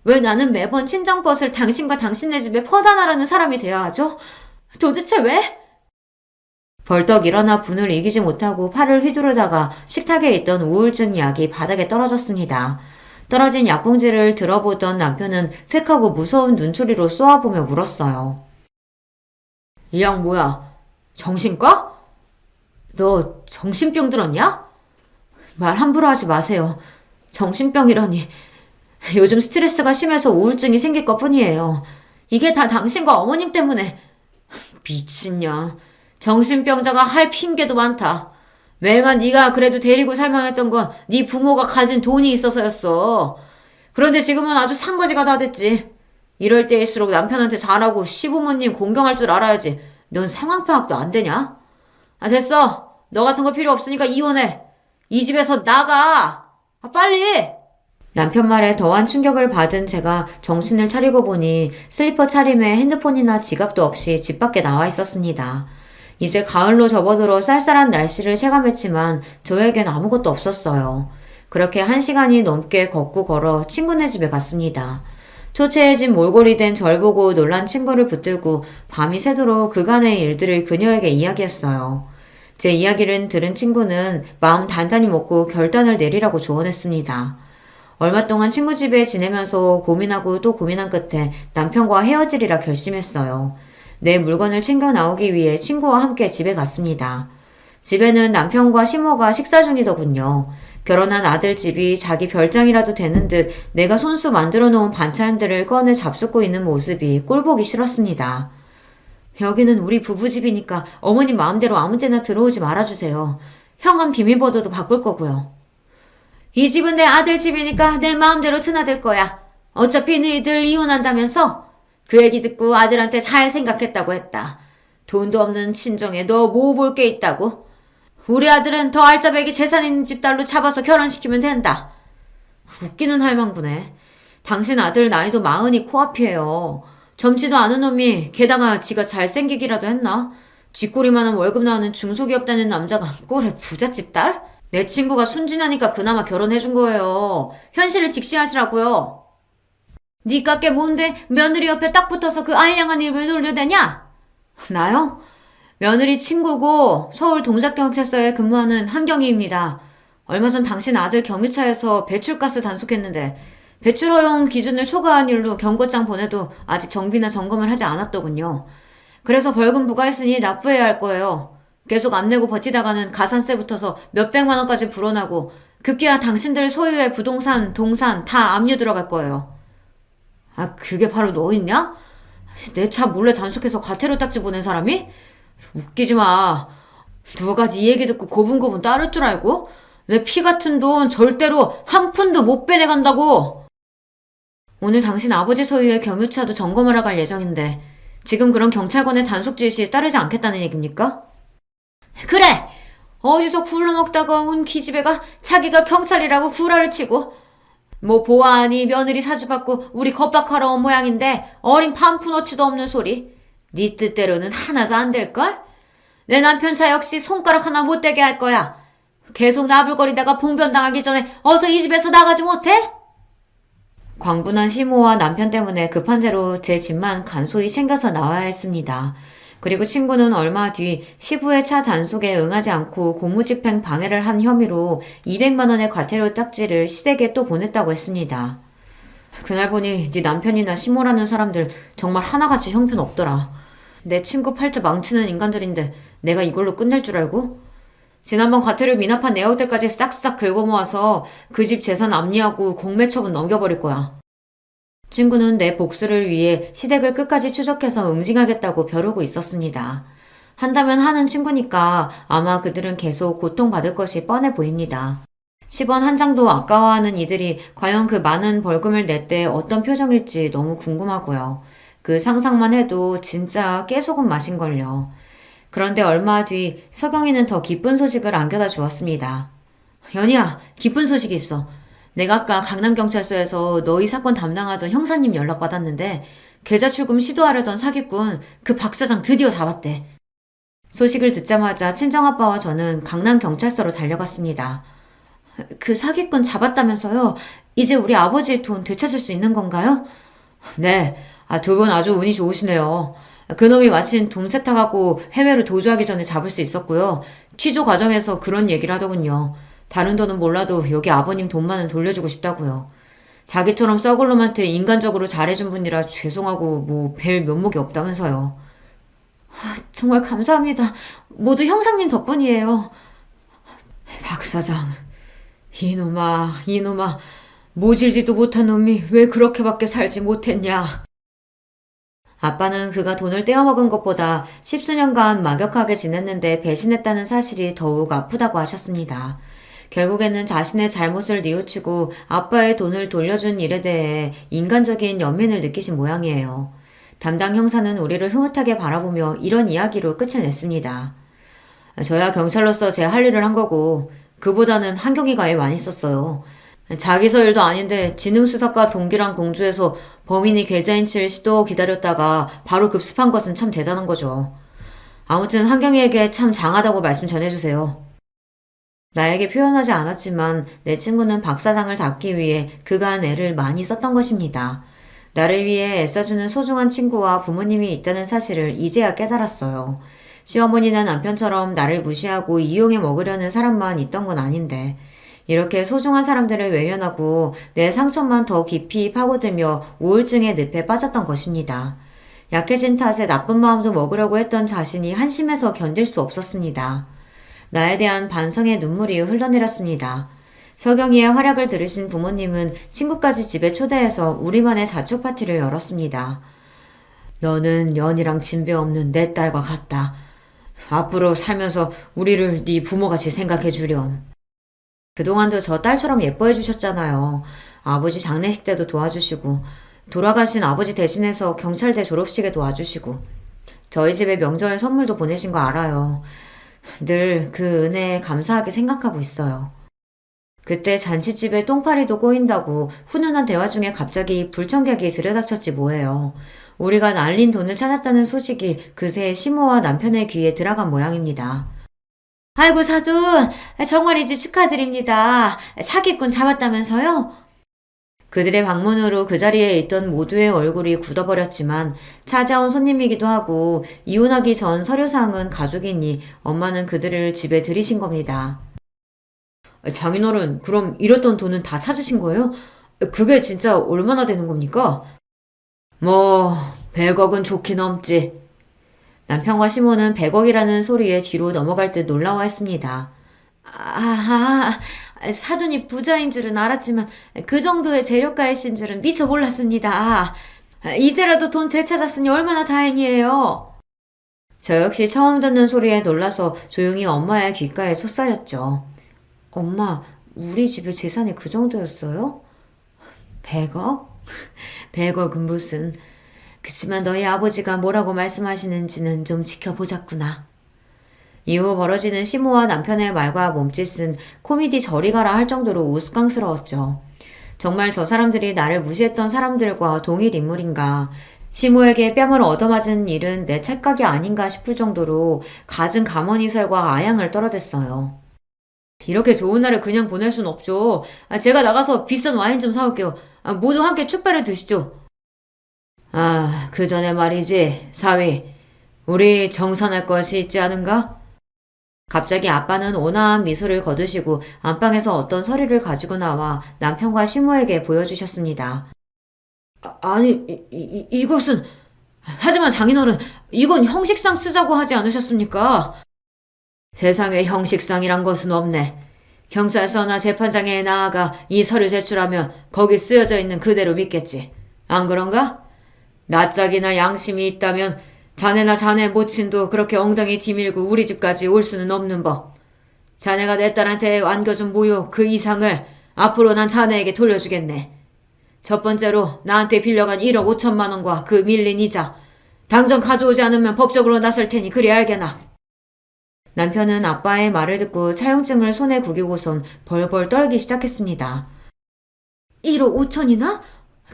왜 나는 매번 친정 것을 당신과 당신네 집에 퍼다 나라는 사람이 되어야 하죠? 도대체 왜? 벌떡 일어나 분을 이기지 못하고 팔을 휘두르다가 식탁에 있던 우울증 약이 바닥에 떨어졌습니다. 떨어진 약봉지를 들어보던 남편은 획하고 무서운 눈초리로 쏘아보며 물었어요. 이 약 뭐야? 정신과? 너 정신병 들었냐? 말 함부로 하지 마세요. 정신병이라니. 요즘 스트레스가 심해서 우울증이 생길 것뿐이에요. 이게 다 당신과 어머님 때문에. 미친년. 정신병자가 할 핑계도 많다. 맹아 네가 그래도 데리고 살만했던 건 네 부모가 가진 돈이 있어서였어. 그런데 지금은 아주 산거지가 다 됐지. 이럴 때일수록 남편한테 잘하고 시부모님 공경할 줄 알아야지. 넌 상황 파악도 안 되냐? 아 됐어. 너 같은 거 필요 없으니까 이혼해. 이 집에서 나가. 아 빨리. 남편 말에 더한 충격을 받은 제가 정신을 차리고 보니 슬리퍼 차림에 핸드폰이나 지갑도 없이 집 밖에 나와 있었습니다. 이제 가을로 접어들어 쌀쌀한 날씨를 체감했지만 저에겐 아무것도 없었어요. 그렇게 1시간이 넘게 걷고 걸어 친구네 집에 갔습니다. 초췌해진 몰골이 된 절 보고 놀란 친구를 붙들고 밤이 새도록 그간의 일들을 그녀에게 이야기했어요. 제 이야기를 들은 친구는 마음 단단히 먹고 결단을 내리라고 조언했습니다. 얼마 동안 친구 집에 지내면서 고민하고 또 고민한 끝에 남편과 헤어지리라 결심했어요. 내 물건을 챙겨 나오기 위해 친구와 함께 집에 갔습니다. 집에는 남편과 시모가 식사 중이더군요. 결혼한 아들 집이 자기 별장이라도 되는 듯 내가 손수 만들어 놓은 반찬들을 꺼내 잡숫고 있는 모습이 꼴보기 싫었습니다. 여기는 우리 부부집이니까 어머님 마음대로 아무 때나 들어오지 말아주세요. 현관 비밀번호도 바꿀 거고요. 이 집은 내 아들 집이니까 내 마음대로 드나들 거야. 어차피 너희들 이혼한다면서? 그 얘기 듣고 아들한테 잘 생각했다고 했다. 돈도 없는 친정에 너 뭐 볼 게 있다고? 우리 아들은 더 알짜배기 재산 있는 집 딸로 잡아서 결혼시키면 된다. 웃기는 할망구네. 당신 아들 나이도 40이 코앞이에요. 젊지도 않은 놈이 게다가 지가 잘생기기라도 했나? 쥐꼬리만한 월급 나오는 중소기업 다니는 남자가 꼴에 부잣집 딸? 내 친구가 순진하니까 그나마 결혼해준 거예요. 현실을 직시하시라고요. 니 깎게 뭔데 며느리 옆에 딱 붙어서 그 알량한 입을 놀려대냐? 나요? 며느리 친구고 서울 동작경찰서에 근무하는 한경희입니다. 얼마 전 당신 아들 경유차에서 배출가스 단속했는데 배출 허용 기준을 초과한 일로 경고장 보내도 아직 정비나 점검을 하지 않았더군요. 그래서 벌금 부과했으니 납부해야 할 거예요. 계속 안 내고 버티다가는 가산세 붙어서 몇백만 원까지 불어나고 급기야 당신들 소유의 부동산, 동산 다 압류 들어갈 거예요. 아 그게 바로 너 있냐? 내 차 몰래 단속해서 과태료 딱지 보낸 사람이? 웃기지 마. 누가 네 얘기 듣고 고분고분 따를 줄 알고? 내 피 같은 돈 절대로 한 푼도 못 빼내간다고. 오늘 당신 아버지 소유의 경유차도 점검하러 갈 예정인데 지금 그런 경찰관의 단속 지시에 따르지 않겠다는 얘기입니까? 그래! 어디서 굴러먹다가 온 기집애가 자기가 경찰이라고 구라를 치고 뭐 보아하니 며느리 사주받고 우리 겁박하러 온 모양인데 어린 판푼어치도 없는 소리. 네 뜻대로는 하나도 안 될걸? 내 남편 차 역시 손가락 하나 못 대게 할 거야. 계속 나불거리다가 봉변당하기 전에 어서 이 집에서 나가지 못해? 광분한 시모와 남편 때문에 급한 대로 제 집만 간소히 챙겨서 나와야 했습니다. 그리고 친구는 얼마 뒤 시부의 차 단속에 응하지 않고 공무집행 방해를 한 혐의로 200만 원의 과태료 딱지를 시댁에 또 보냈다고 했습니다. 그날 보니 네 남편이나 시모라는 사람들 정말 하나같이 형편없더라. 내 친구 팔자 망치는 인간들인데 내가 이걸로 끝낼 줄 알고? 지난번 과태료 미납한 내역들까지 싹싹 긁어 모아서 그 집 재산 압류하고 공매 처분 넘겨버릴 거야. 친구는 내 복수를 위해 시댁을 끝까지 추적해서 응징하겠다고 벼르고 있었습니다. 한다면 하는 친구니까 아마 그들은 계속 고통받을 것이 뻔해 보입니다. 10원 한 장도 아까워하는 이들이 과연 그 많은 벌금을 낼 때 어떤 표정일지 너무 궁금하고요. 그 상상만 해도 진짜 깨소금 맛인걸요. 그런데 얼마 뒤 서경이는 더 기쁜 소식을 안겨다 주었습니다. 연희야, 기쁜 소식이 있어. 내가 아까 강남경찰서에서 너희 사건 담당하던 형사님 연락받았는데 계좌 출금 시도하려던 사기꾼 그 박 사장 드디어 잡았대. 소식을 듣자마자 친정아빠와 저는 강남경찰서로 달려갔습니다. 그 사기꾼 잡았다면서요? 이제 우리 아버지의 돈 되찾을 수 있는 건가요? 네, 두 분 아주 운이 좋으시네요. 그놈이 마침 돈 세탁하고 해외로 도주하기 전에 잡을 수 있었고요. 취조 과정에서 그런 얘기를 하더군요. 다른 돈은 몰라도 여기 아버님 돈만은 돌려주고 싶다고요. 자기처럼 썩을 놈한테 인간적으로 잘해준 분이라 죄송하고 뭐 뵐 면목이 없다면서요. 정말 감사합니다. 모두 형사님 덕분이에요. 박 사장, 이놈아, 모질지도 못한 놈이 왜 그렇게밖에 살지 못했냐. 아빠는 그가 돈을 떼어먹은 것보다 십수년간 막역하게 지냈는데 배신했다는 사실이 더욱 아프다고 하셨습니다. 결국에는 자신의 잘못을 뉘우치고 아빠의 돈을 돌려준 일에 대해 인간적인 연민을 느끼신 모양이에요. 담당 형사는 우리를 흐뭇하게 바라보며 이런 이야기로 끝을 냈습니다. 저야 경찰로서 제 할 일을 한 거고 그보다는 한경이가 애 많이 썼어요. 자기서 일도 아닌데 지능수사과 동기랑 공주에서 범인이 계좌인치를 시도 기다렸다가 바로 급습한 것은 참 대단한 거죠. 아무튼 한경이에게 참 장하다고 말씀 전해주세요. 나에게 표현하지 않았지만 내 친구는 박 사장을 잡기 위해 그간 애를 많이 썼던 것입니다. 나를 위해 애써주는 소중한 친구와 부모님이 있다는 사실을 이제야 깨달았어요. 시어머니나 남편처럼 나를 무시하고 이용해 먹으려는 사람만 있던 건 아닌데 이렇게 소중한 사람들을 외면하고 내 상처만 더 깊이 파고들며 우울증의 늪에 빠졌던 것입니다. 약해진 탓에 나쁜 마음도 먹으려고 했던 자신이 한심해서 견딜 수 없었습니다. 나에 대한 반성의 눈물이 흘러내렸습니다. 서경이의 활약을 들으신 부모님은 친구까지 집에 초대해서 우리만의 자축 파티를 열었습니다. 너는 연이랑 진배 없는 내 딸과 같다. 앞으로 살면서 우리를 네 부모같이 생각해 주렴. 그동안도 저 딸처럼 예뻐해 주셨잖아요. 아버지 장례식 때도 도와주시고 돌아가신 아버지 대신해서 경찰대 졸업식에 도와주시고 저희 집에 명절 선물도 보내신 거 알아요. 늘 그 은혜에 감사하게 생각하고 있어요. 그때 잔치집에 똥파리도 꼬인다고 훈훈한 대화 중에 갑자기 불청객이 들여닥쳤지 뭐예요. 우리가 날린 돈을 찾았다는 소식이 그새 시모와 남편의 귀에 들어간 모양입니다. 아이고 사돈, 정말이지 축하드립니다. 사기꾼 잡았다면서요? 그들의 방문으로 그 자리에 있던 모두의 얼굴이 굳어버렸지만 찾아온 손님이기도 하고 이혼하기 전 서류상은 가족이니 엄마는 그들을 집에 들이신 겁니다. 장인어른, 그럼 잃었던 돈은 다 찾으신 거예요? 그게 진짜 얼마나 되는 겁니까? 100억은 좋긴 넘지. 남편과 시모는 100억이라는 소리에 뒤로 넘어갈 듯 놀라워했습니다. 사돈이 부자인 줄은 알았지만 그 정도의 재력가이신 줄은 미처 몰랐습니다. 이제라도 돈 되찾았으니 얼마나 다행이에요. 저 역시 처음 듣는 소리에 놀라서 조용히 엄마의 귓가에 솟아였죠. 엄마, 우리 집에 재산이 그 정도였어요? 100억? 100억은 무슨... 그치만 너희 아버지가 뭐라고 말씀하시는지는 좀 지켜보자꾸나. 이후 벌어지는 시모와 남편의 말과 몸짓은 코미디 저리가라 할 정도로 우스꽝스러웠죠. 정말 저 사람들이 나를 무시했던 사람들과 동일 인물인가. 시모에게 뺨을 얻어맞은 일은 내 착각이 아닌가 싶을 정도로 갖은 가머니설과 아양을 떨어댔어요. 이렇게 좋은 날을 그냥 보낼 순 없죠. 제가 나가서 비싼 와인 좀 사올게요. 모두 함께 축배를 드시죠. 그 전에 말이지, 사위. 우리 정산할 것이 있지 않은가? 갑자기 아빠는 온화한 미소를 거두시고 안방에서 어떤 서류를 가지고 나와 남편과 시모에게 보여주셨습니다. 이것은... 하지만 장인어른, 이건 형식상 쓰자고 하지 않으셨습니까? 세상에 형식상이란 것은 없네. 경찰서나 재판장에 나아가 이 서류 제출하면 거기 쓰여져 있는 그대로 믿겠지. 안 그런가? 낯짝이나 양심이 있다면 자네나 자네 모친도 그렇게 엉덩이 뒤밀고 우리 집까지 올 수는 없는 법. 자네가 내 딸한테 안겨준 모욕 그 이상을 앞으로 난 자네에게 돌려주겠네. 첫 번째로 나한테 빌려간 1억 5천만 원과 그 밀린 이자. 당장 가져오지 않으면 법적으로 나설 테니 그리 알게나. 남편은 아빠의 말을 듣고 차용증을 손에 구기고선 벌벌 떨기 시작했습니다. 1억 5천이나?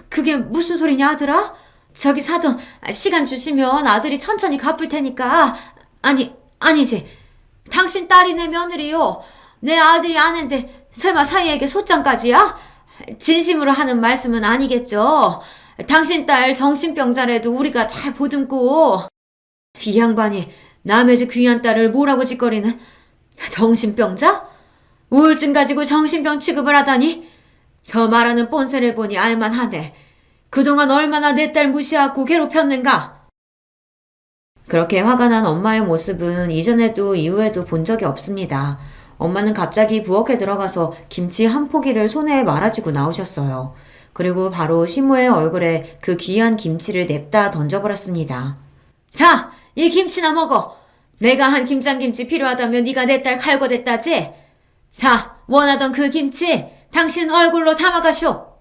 그게 무슨 소리냐 아들아? 저기 사돈, 시간 주시면 아들이 천천히 갚을 테니까. 아니지. 당신 딸이 내 며느리요. 내 아들이 아는데 설마 사위에게 소장까지야? 진심으로 하는 말씀은 아니겠죠. 당신 딸 정신병자라도 우리가 잘 보듬고. 이 양반이 남의 집 귀한 딸을 뭐라고 짓거리는? 정신병자? 우울증 가지고 정신병 취급을 하다니? 저 말하는 뻔세를 보니 알만하네. 그동안 얼마나 내 딸 무시하고 괴롭혔는가? 그렇게 화가 난 엄마의 모습은 이전에도 이후에도 본 적이 없습니다. 엄마는 갑자기 부엌에 들어가서 김치 한 포기를 손에 말아쥐고 나오셨어요. 그리고 바로 시모의 얼굴에 그 귀한 김치를 냅다 던져버렸습니다. 자, 이 김치나 먹어. 내가 한 김장김치 필요하다면 네가 내 딸 갈고댔다지? 자, 원하던 그 김치 당신 얼굴로 담아가쇼.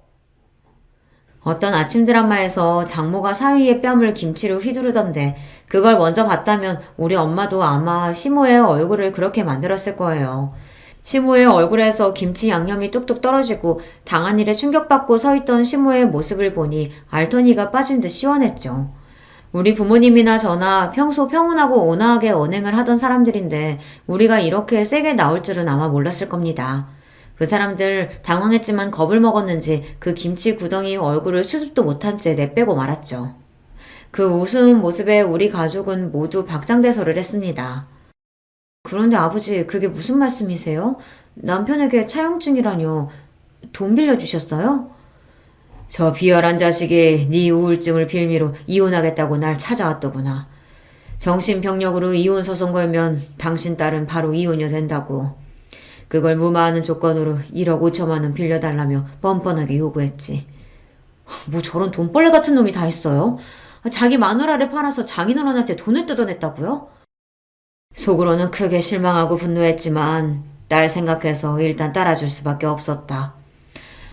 어떤 아침 드라마에서 장모가 사위의 뺨을 김치로 휘두르던데 그걸 먼저 봤다면 우리 엄마도 아마 시모의 얼굴을 그렇게 만들었을 거예요. 시모의 얼굴에서 김치 양념이 뚝뚝 떨어지고 당한 일에 충격받고 서있던 시모의 모습을 보니 알터니가 빠진 듯 시원했죠. 우리 부모님이나 저나 평소 평온하고 온화하게 언행을 하던 사람들인데 우리가 이렇게 세게 나올 줄은 아마 몰랐을 겁니다. 그 사람들 당황했지만 겁을 먹었는지 그 김치 구덩이 얼굴을 수습도 못한 채 내빼고 말았죠. 그 우스운 모습에 우리 가족은 모두 박장대소를 했습니다. 그런데 아버지, 그게 무슨 말씀이세요? 남편에게 차용증이라뇨. 돈 빌려주셨어요? 저 비열한 자식이 네 우울증을 빌미로 이혼하겠다고 날 찾아왔더구나. 정신병력으로 이혼 소송 걸면 당신 딸은 바로 이혼이 된다고. 그걸 무마하는 조건으로 1억 5천만 원 빌려달라며 뻔뻔하게 요구했지. 뭐 저런 돈벌레 같은 놈이 다 있어요? 자기 마누라를 팔아서 장인어른한테 돈을 뜯어냈다고요? 속으로는 크게 실망하고 분노했지만 딸 생각해서 일단 따라줄 수밖에 없었다.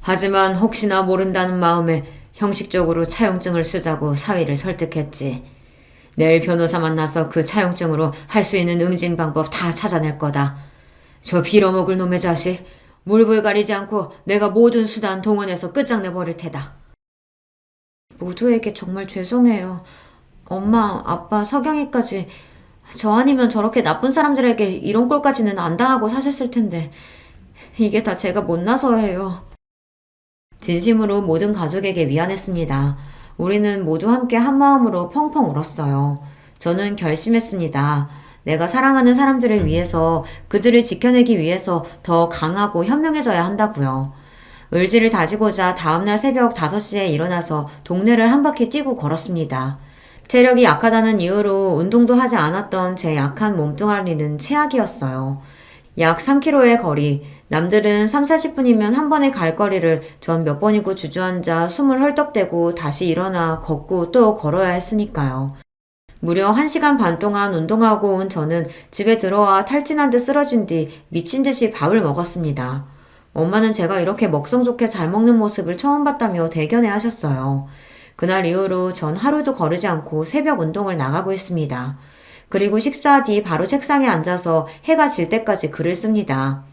하지만 혹시나 모른다는 마음에 형식적으로 차용증을 쓰자고 사위를 설득했지. 내일 변호사 만나서 그 차용증으로 할 수 있는 응징 방법 다 찾아낼 거다. 저 빌어먹을 놈의 자식, 물불 가리지 않고 내가 모든 수단 동원해서 끝장내버릴 테다. 모두에게 정말 죄송해요. 엄마, 아빠, 석영이까지 저 아니면 저렇게 나쁜 사람들에게 이런 꼴까지는 안 당하고 사셨을 텐데 이게 다 제가 못나서예요. 진심으로 모든 가족에게 미안했습니다. 우리는 모두 함께 한마음으로 펑펑 울었어요. 저는 결심했습니다. 내가 사랑하는 사람들을 위해서, 그들을 지켜내기 위해서 더 강하고 현명해져야 한다고요. 의지를 다지고자 다음날 새벽 5시에 일어나서 동네를 한 바퀴 뛰고 걸었습니다. 체력이 약하다는 이유로 운동도 하지 않았던 제 약한 몸뚱아리는 최악이었어요. 약 3km의 거리, 남들은 3, 40분이면 한 번에 갈 거리를 전 몇 번이고 주저앉아 숨을 헐떡대고 다시 일어나 걷고 또 걸어야 했으니까요. 무려 1시간 반 동안 운동하고 온 저는 집에 들어와 탈진한 듯 쓰러진 뒤 미친 듯이 밥을 먹었습니다. 엄마는 제가 이렇게 먹성 좋게 잘 먹는 모습을 처음 봤다며 대견해 하셨어요. 그날 이후로 전 하루도 거르지 않고 새벽 운동을 나가고 있습니다. 그리고 식사 뒤 바로 책상에 앉아서 해가 질 때까지 글을 씁니다.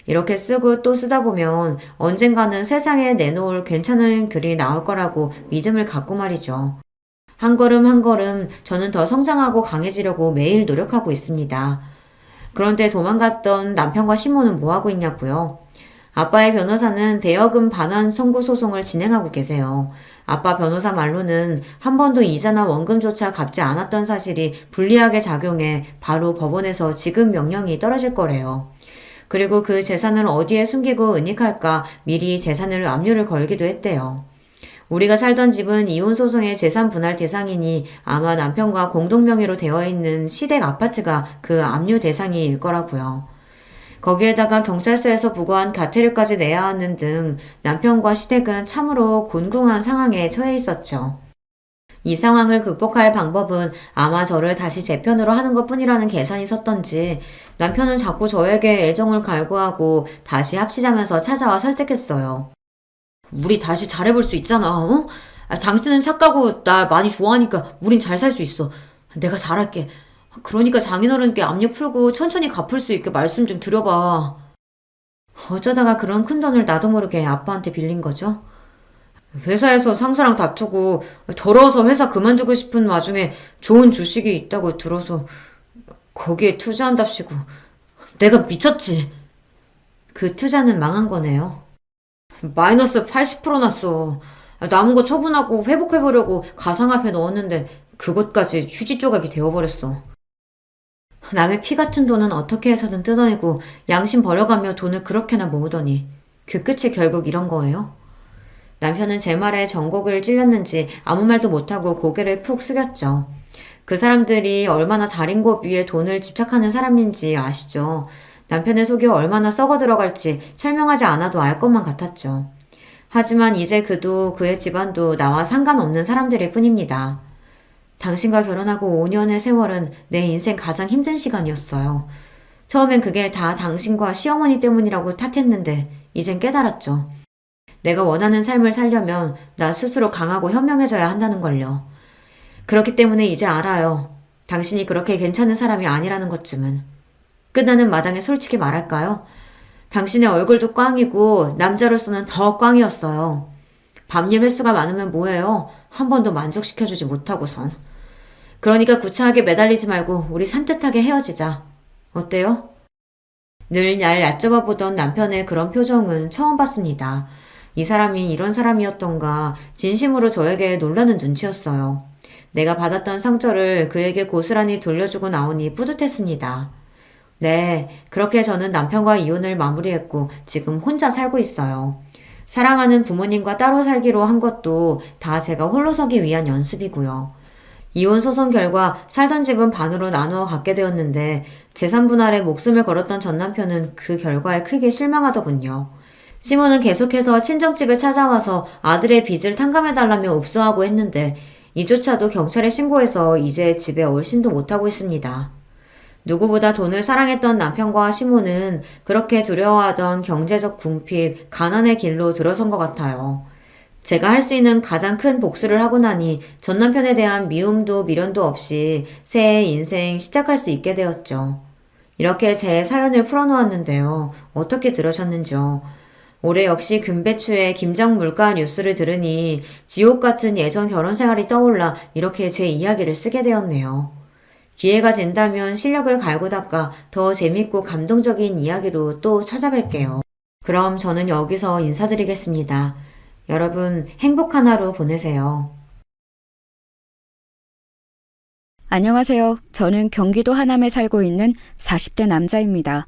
이렇게 쓰고 또 쓰다 보면 언젠가는 세상에 내놓을 괜찮은 글이 나올 거라고 믿음을 갖고 말이죠. 한 걸음 한 걸음 저는 더 성장하고 강해지려고 매일 노력하고 있습니다. 그런데 도망갔던 남편과 시모는 뭐하고 있냐고요? 아빠의 변호사는 대여금 반환 선고 소송을 진행하고 계세요. 아빠 변호사 말로는 한 번도 이자나 원금조차 갚지 않았던 사실이 불리하게 작용해 바로 법원에서 지급 명령이 떨어질 거래요. 그리고 그 재산을 어디에 숨기고 은닉할까 미리 재산을 압류를 걸기도 했대요. 우리가 살던 집은 이혼소송의 재산 분할 대상이니 아마 남편과 공동명의로 되어 있는 시댁 아파트가 그 압류 대상일 거라고요. 거기에다가 경찰서에서 부과한 가태료까지 내야 하는 등 남편과 시댁은 참으로 곤궁한 상황에 처해 있었죠. 이 상황을 극복할 방법은 아마 저를 다시 제 편으로 하는 것뿐이라는 계산이 섰던지 남편은 자꾸 저에게 애정을 갈구하고 다시 합치자면서 찾아와 설득했어요. 우리 다시 잘해볼 수 있잖아, 어? 당신은 착하고 나 많이 좋아하니까 우린 잘 살 수 있어. 내가 잘할게. 그러니까 장인어른께 압력 풀고 천천히 갚을 수 있게 말씀 좀 드려봐. 어쩌다가 그런 큰돈을 나도 모르게 아빠한테 빌린 거죠? 회사에서 상사랑 다투고 더러워서 회사 그만두고 싶은 와중에 좋은 주식이 있다고 들어서 거기에 투자한답시고 내가 미쳤지. 그 투자는 망한 거네요. 마이너스 80% 났어. 남은 거 처분하고 회복해보려고 가상화폐 넣었는데 그것까지 휴지 조각이 되어버렸어. 남의 피 같은 돈은 어떻게 해서든 뜯어내고 양심 버려가며 돈을 그렇게나 모으더니 그 끝이 결국 이런 거예요? 남편은 제 말에 전곡을 찔렸는지 아무 말도 못하고 고개를 푹 숙였죠. 그 사람들이 얼마나 자린고 위에 돈을 집착하는 사람인지 아시죠? 남편의 속이 얼마나 썩어 들어갈지 설명하지 않아도 알 것만 같았죠. 하지만 이제 그도 그의 집안도 나와 상관없는 사람들일 뿐입니다. 당신과 결혼하고 5년의 세월은 내 인생 가장 힘든 시간이었어요. 처음엔 그게 다 당신과 시어머니 때문이라고 탓했는데 이젠 깨달았죠. 내가 원하는 삶을 살려면 나 스스로 강하고 현명해져야 한다는 걸요. 그렇기 때문에 이제 알아요. 당신이 그렇게 괜찮은 사람이 아니라는 것쯤은. 끝나는 마당에 솔직히 말할까요? 당신의 얼굴도 꽝이고 남자로서는 더 꽝이었어요. 밤일 횟수가 많으면 뭐해요? 한 번도 만족시켜주지 못하고선. 그러니까 구차하게 매달리지 말고 우리 산뜻하게 헤어지자. 어때요? 늘 날 얕잡아 보던 남편의 그런 표정은 처음 봤습니다. 이 사람이 이런 사람이었던가 진심으로 저에게 놀라는 눈치였어요. 내가 받았던 상처를 그에게 고스란히 돌려주고 나오니 뿌듯했습니다. 네, 그렇게 저는 남편과 이혼을 마무리했고 지금 혼자 살고 있어요. 사랑하는 부모님과 따로 살기로 한 것도 다 제가 홀로 서기 위한 연습이고요. 이혼 소송 결과 살던 집은 반으로 나누어 갖게 되었는데 재산 분할에 목숨을 걸었던 전 남편은 그 결과에 크게 실망하더군요. 시모는 계속해서 친정집에 찾아와서 아들의 빚을 탕감해달라며 옵소하고 했는데 이조차도 경찰에 신고해서 이제 집에 얼씬도 못하고 있습니다. 누구보다 돈을 사랑했던 남편과 시모는 그렇게 두려워하던 경제적 궁핍, 가난의 길로 들어선 것 같아요. 제가 할 수 있는 가장 큰 복수를 하고 나니 전 남편에 대한 미움도 미련도 없이 새 인생 시작할 수 있게 되었죠. 이렇게 제 사연을 풀어놓았는데요. 어떻게 들으셨는지요? 올해 역시 금배추의 김장 물가 뉴스를 들으니 지옥 같은 예전 결혼 생활이 떠올라 이렇게 제 이야기를 쓰게 되었네요. 기회가 된다면 실력을 갈고 닦아 더 재밌고 감동적인 이야기로 또 찾아뵐게요. 그럼 저는 여기서 인사드리겠습니다. 여러분 행복한 하루 보내세요. 안녕하세요. 저는 경기도 하남에 살고 있는 40대 남자입니다.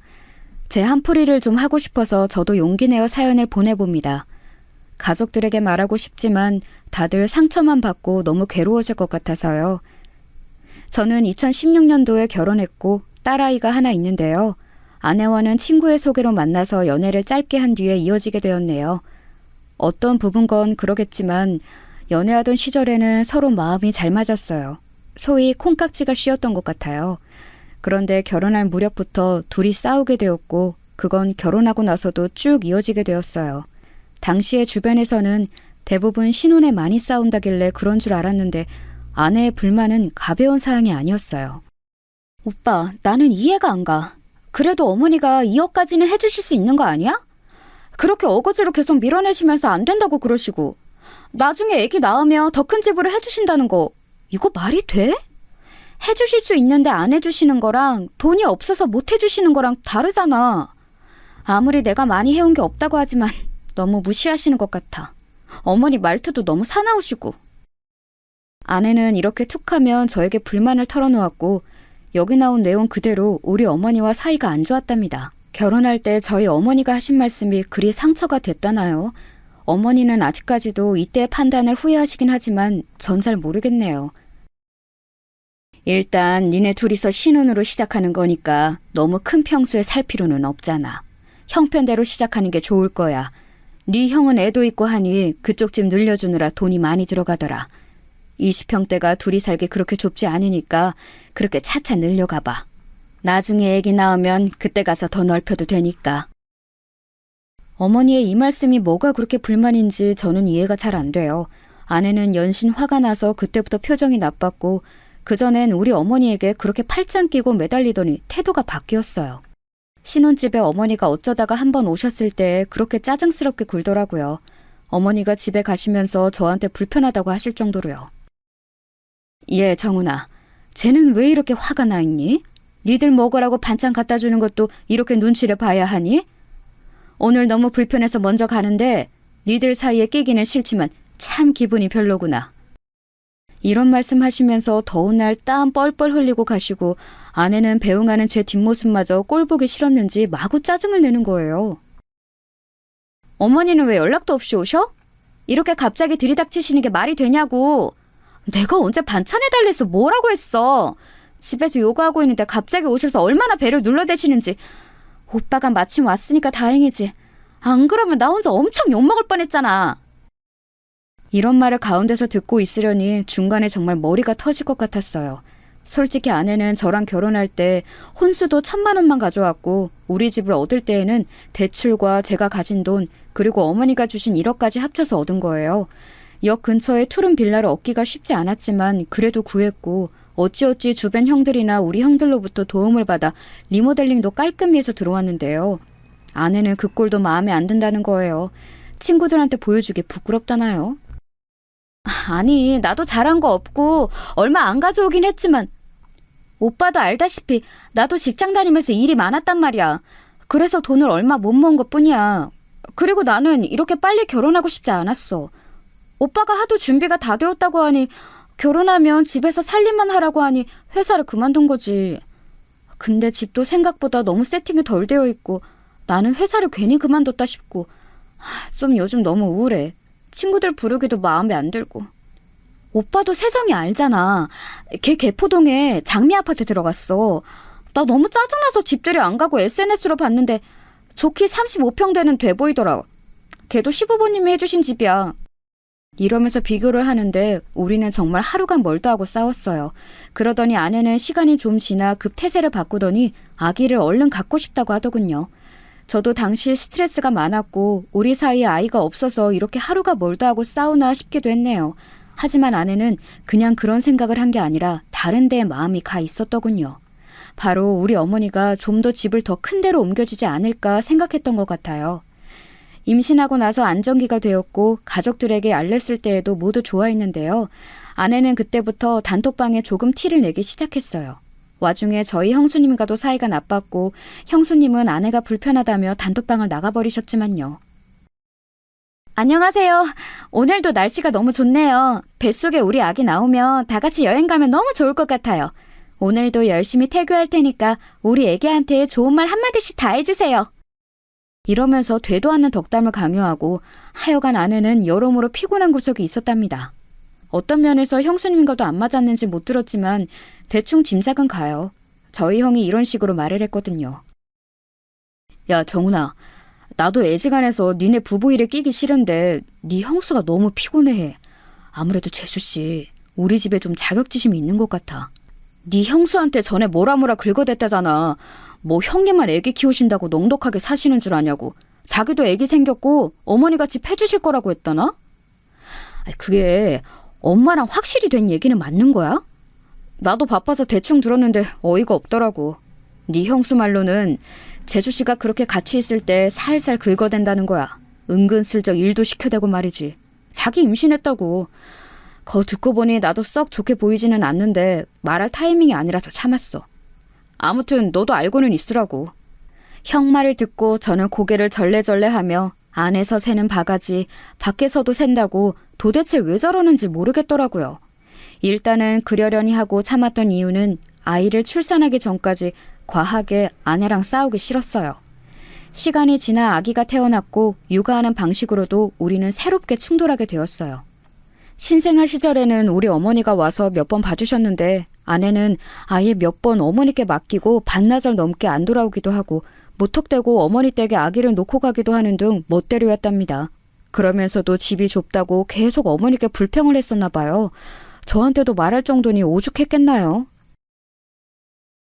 제 한풀이를 좀 하고 싶어서 저도 용기 내어 사연을 보내봅니다. 가족들에게 말하고 싶지만 다들 상처만 받고 너무 괴로워질 것 같아서요. 저는 2016년도에 결혼했고 딸아이가 하나 있는데요. 아내와는 친구의 소개로 만나서 연애를 짧게 한 뒤에 이어지게 되었네요. 어떤 부분건 그러겠지만 연애하던 시절에는 서로 마음이 잘 맞았어요. 소위 콩깍지가 씌었던 것 같아요. 그런데 결혼할 무렵부터 둘이 싸우게 되었고 그건 결혼하고 나서도 쭉 이어지게 되었어요. 당시에 주변에서는 대부분 신혼에 많이 싸운다길래 그런 줄 알았는데 아내의 불만은 가벼운 사항이 아니었어요. 오빠, 나는 이해가 안 가. 그래도 어머니가 2억까지는 해주실 수 있는 거 아니야? 그렇게 어거지로 계속 밀어내시면서 안 된다고 그러시고 나중에 애기 낳으면 더 큰 집으로 해주신다는 거 이거 말이 돼? 해주실 수 있는데 안 해주시는 거랑 돈이 없어서 못 해주시는 거랑 다르잖아. 아무리 내가 많이 해온 게 없다고 하지만 너무 무시하시는 것 같아. 어머니 말투도 너무 사나우시고. 아내는 이렇게 툭하면 저에게 불만을 털어놓았고 여기 나온 내용 그대로 우리 어머니와 사이가 안 좋았답니다. 결혼할 때 저희 어머니가 하신 말씀이 그리 상처가 됐다나요? 어머니는 아직까지도 이때의 판단을 후회하시긴 하지만 전 잘 모르겠네요. 일단 니네 둘이서 신혼으로 시작하는 거니까 너무 큰 평수에 살 필요는 없잖아. 형편대로 시작하는 게 좋을 거야. 네 형은 애도 있고 하니 그쪽 집 늘려주느라 돈이 많이 들어가더라. 20평대가 둘이 살기 그렇게 좁지 않으니까 그렇게 차차 늘려가봐. 나중에 애기 낳으면 그때 가서 더 넓혀도 되니까. 어머니의 이 말씀이 뭐가 그렇게 불만인지 저는 이해가 잘 안 돼요. 아내는 연신 화가 나서 그때부터 표정이 나빴고 그전엔 우리 어머니에게 그렇게 팔짱 끼고 매달리더니 태도가 바뀌었어요. 신혼집에 어머니가 어쩌다가 한번 오셨을 때 그렇게 짜증스럽게 굴더라고요. 어머니가 집에 가시면서 저한테 불편하다고 하실 정도로요. 예, 정훈아. 쟤는 왜 이렇게 화가 나 있니? 니들 먹으라고 반찬 갖다 주는 것도 이렇게 눈치를 봐야 하니? 오늘 너무 불편해서 먼저 가는데 니들 사이에 끼기는 싫지만 참 기분이 별로구나. 이런 말씀 하시면서 더운 날 땀 뻘뻘 흘리고 가시고 아내는 배웅하는 제 뒷모습마저 꼴보기 싫었는지 마구 짜증을 내는 거예요. 어머니는 왜 연락도 없이 오셔? 이렇게 갑자기 들이닥치시는 게 말이 되냐고. 내가 언제 반찬해달래서 뭐라고 했어. 집에서 요가하고 있는데 갑자기 오셔서 얼마나 배를 눌러대시는지. 오빠가 마침 왔으니까 다행이지. 안 그러면 나 혼자 엄청 욕먹을 뻔했잖아. 이런 말을 가운데서 듣고 있으려니 중간에 정말 머리가 터질 것 같았어요. 솔직히 아내는 저랑 결혼할 때 혼수도 1,000만 원만 가져왔고 우리 집을 얻을 때에는 대출과 제가 가진 돈 그리고 어머니가 주신 1억까지 합쳐서 얻은 거예요. 역 근처에 투룸 빌라를 얻기가 쉽지 않았지만 그래도 구했고 어찌어찌 주변 형들이나 우리 형들로부터 도움을 받아 리모델링도 깔끔히 해서 들어왔는데요. 아내는 그 꼴도 마음에 안 든다는 거예요. 친구들한테 보여주기 부끄럽다나요? 아니, 나도 잘한 거 없고 얼마 안 가져오긴 했지만 오빠도 알다시피 나도 직장 다니면서 일이 많았단 말이야. 그래서 돈을 얼마 못 모은 것뿐이야. 그리고 나는 이렇게 빨리 결혼하고 싶지 않았어. 오빠가 하도 준비가 다 되었다고 하니 결혼하면 집에서 살림만 하라고 하니 회사를 그만둔 거지. 근데 집도 생각보다 너무 세팅이 덜 되어 있고 나는 회사를 괜히 그만뒀다 싶고 좀 요즘 너무 우울해. 친구들 부르기도 마음에 안 들고. 오빠도 세정이 알잖아. 걔 개포동에 장미 아파트 들어갔어. 나 너무 짜증나서 집들이 안 가고 SNS로 봤는데 좋기 35평 되는 돼 보이더라. 걔도 시부모님이 해주신 집이야. 이러면서 비교를 하는데 우리는 정말 하루가 멀다 하고 싸웠어요. 그러더니 아내는 시간이 좀 지나 급 태세를 바꾸더니 아기를 얼른 갖고 싶다고 하더군요. 저도 당시 스트레스가 많았고 우리 사이에 아이가 없어서 이렇게 하루가 멀다 하고 싸우나 싶기도 했네요. 하지만 아내는 그냥 그런 생각을 한 게 아니라 다른 데에 마음이 가 있었더군요. 바로 우리 어머니가 좀 더 집을 더 큰 데로 옮겨주지 않을까 생각했던 것 같아요. 임신하고 나서 안정기가 되었고 가족들에게 알렸을 때에도 모두 좋아했는데요. 아내는 그때부터 단톡방에 조금 티를 내기 시작했어요. 와중에 저희 형수님과도 사이가 나빴고 형수님은 아내가 불편하다며 단톡방을 나가버리셨지만요. 안녕하세요. 오늘도 날씨가 너무 좋네요. 뱃속에 우리 아기 나오면 다 같이 여행 가면 너무 좋을 것 같아요. 오늘도 열심히 태교할 테니까 우리 애기한테 좋은 말 한마디씩 다 해주세요. 이러면서 되도 않는 덕담을 강요하고 하여간 아내는 여러모로 피곤한 구석이 있었답니다. 어떤 면에서 형수님과도 안 맞았는지 못 들었지만 대충 짐작은 가요. 저희 형이 이런 식으로 말을 했거든요. 야, 정훈아. 나도 애지간해서 니네 부부 일에 끼기 싫은데 네 형수가 너무 피곤해. 아무래도 재수씨, 우리 집에 좀 자격지심이 있는 것 같아. 네 형수한테 전에 뭐라 긁어댔다잖아. 뭐 형님만 애기 키우신다고 넉넉하게 사시는 줄 아냐고. 자기도 애기 생겼고 어머니가 집 해주실 거라고 했다나? 그게 엄마랑 확실히 된 얘기는 맞는 거야? 나도 바빠서 대충 들었는데 어이가 없더라고. 네 형수 말로는 재수씨가 그렇게 같이 있을 때 살살 긁어댄다는 거야. 은근슬쩍 일도 시켜대고 말이지. 자기 임신했다고. 그거 듣고 보니 나도 썩 좋게 보이지는 않는데 말할 타이밍이 아니라서 참았어. 아무튼 너도 알고는 있으라고. 형 말을 듣고 저는 고개를 절레절레하며 안에서 새는 바가지, 밖에서도 샌다고 도대체 왜 저러는지 모르겠더라고요. 일단은 그러려니 하고 참았던 이유는 아이를 출산하기 전까지 과하게 아내랑 싸우기 싫었어요. 시간이 지나 아기가 태어났고 육아하는 방식으로도 우리는 새롭게 충돌하게 되었어요. 신생아 시절에는 우리 어머니가 와서 몇 번 봐주셨는데 아내는 아예 몇 번 어머니께 맡기고 반나절 넘게 안 돌아오기도 하고 무턱대고 어머니 댁에 아기를 놓고 가기도 하는 등 멋대로였답니다. 그러면서도 집이 좁다고 계속 어머니께 불평을 했었나 봐요. 저한테도 말할 정도니 오죽했겠나요?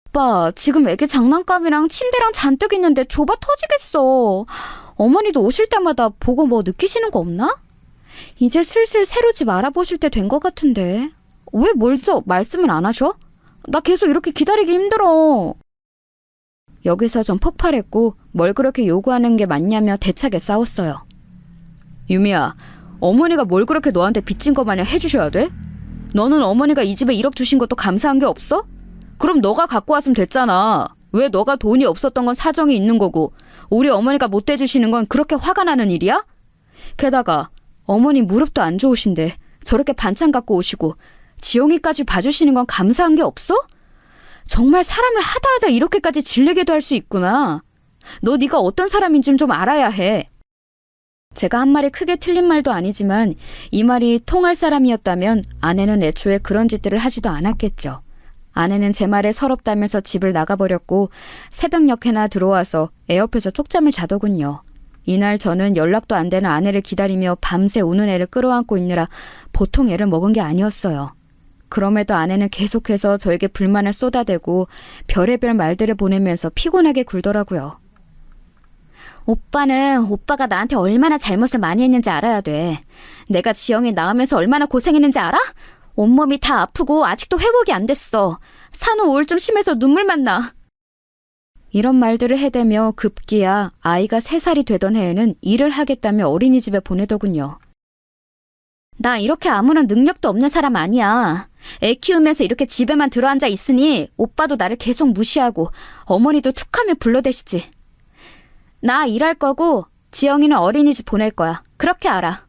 오빠, 지금 애기 장난감이랑 침대랑 잔뜩 있는데 좁아 터지겠어. 어머니도 오실 때마다 보고 뭐 느끼시는 거 없나? 이제 슬슬 새로 집 알아보실 때 된 것 같은데. 왜 멀쩡 말씀을 안 하셔? 나 계속 이렇게 기다리기 힘들어. 여기서 전 폭발했고 뭘 그렇게 요구하는 게 맞냐며 대차게 싸웠어요. 유미야, 어머니가 뭘 그렇게 너한테 빚진 거 마냥 해주셔야 돼? 너는 어머니가 이 집에 1억 주신 것도 감사한 게 없어? 그럼 너가 갖고 왔으면 됐잖아. 왜 너가 돈이 없었던 건 사정이 있는 거고 우리 어머니가 못 대주시는 건 그렇게 화가 나는 일이야? 게다가 어머니 무릎도 안 좋으신데 저렇게 반찬 갖고 오시고 지영이까지 봐주시는 건 감사한 게 없어? 정말 사람을 하다 이렇게까지 질리게도 할 수 있구나. 너 네가 어떤 사람인지 좀 알아야 해. 제가 한 말이 크게 틀린 말도 아니지만 이 말이 통할 사람이었다면 아내는 애초에 그런 짓들을 하지도 않았겠죠. 아내는 제 말에 서럽다면서 집을 나가버렸고 새벽녘에나 들어와서 애 옆에서 쪽잠을 자더군요. 이날 저는 연락도 안 되는 아내를 기다리며 밤새 우는 애를 끌어안고 있느라 보통 애를 먹은 게 아니었어요. 그럼에도 아내는 계속해서 저에게 불만을 쏟아대고 별의별 말들을 보내면서 피곤하게 굴더라고요. 오빠는 오빠가 나한테 얼마나 잘못을 많이 했는지 알아야 돼. 내가 지영이 낳으면서 얼마나 고생했는지 알아? 온몸이 다 아프고 아직도 회복이 안 됐어. 산후 우울증 심해서 눈물만 나. 이런 말들을 해대며 급기야 아이가 3살이 되던 해에는 일을 하겠다며 어린이집에 보내더군요. 나 이렇게 아무런 능력도 없는 사람 아니야. 애 키우면서 이렇게 집에만 들어앉아 있으니 오빠도 나를 계속 무시하고 어머니도 툭하면 불러대시지. 나 일할 거고 지영이는 어린이집 보낼 거야. 그렇게 알아.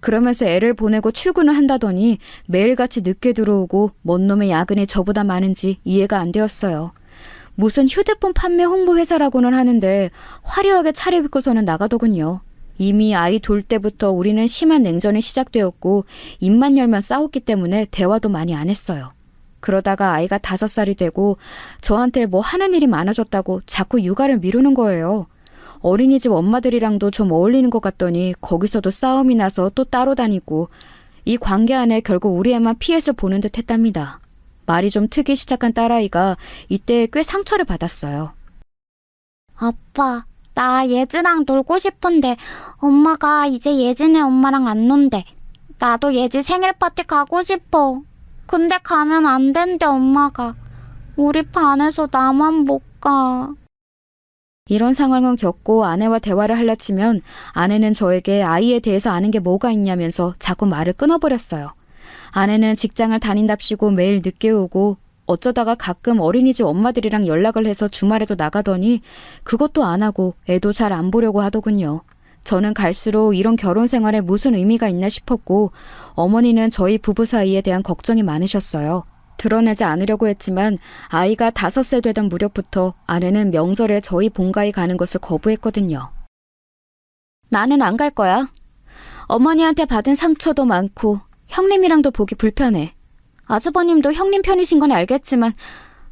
그러면서 애를 보내고 출근을 한다더니 매일같이 늦게 들어오고 뭔 놈의 야근이 저보다 많은지 이해가 안 되었어요. 무슨 휴대폰 판매 홍보 회사라고는 하는데 화려하게 차려입고서는 나가더군요. 이미 아이 돌 때부터 우리는 심한 냉전이 시작되었고 입만 열면 싸웠기 때문에 대화도 많이 안 했어요. 그러다가 아이가 5살이 되고 저한테 뭐 하는 일이 많아졌다고 자꾸 육아를 미루는 거예요. 어린이집 엄마들이랑도 좀 어울리는 것 같더니 거기서도 싸움이 나서 또 따로 다니고 이 관계 안에 결국 우리 애만 피해서 보는 듯 했답니다. 말이 좀 트기 시작한 딸아이가 이때 꽤 상처를 받았어요. 아빠, 나 예지랑 놀고 싶은데 엄마가 이제 예지네 엄마랑 안 논대. 나도 예지 생일 파티 가고 싶어. 근데 가면 안 된대, 엄마가. 우리 반에서 나만 못 가. 이런 상황을 겪고 아내와 대화를 하려치면 아내는 저에게 아이에 대해서 아는 게 뭐가 있냐면서 자꾸 말을 끊어버렸어요. 아내는 직장을 다닌답시고 매일 늦게 오고 어쩌다가 가끔 어린이집 엄마들이랑 연락을 해서 주말에도 나가더니 그것도 안 하고 애도 잘 안 보려고 하더군요. 저는 갈수록 이런 결혼 생활에 무슨 의미가 있나 싶었고 어머니는 저희 부부 사이에 대한 걱정이 많으셨어요. 드러내지 않으려고 했지만 아이가 5세 되던 무렵부터 아내는 명절에 저희 본가에 가는 것을 거부했거든요. 나는 안 갈 거야. 어머니한테 받은 상처도 많고 형님이랑도 보기 불편해. 아주버님도 형님 편이신 건 알겠지만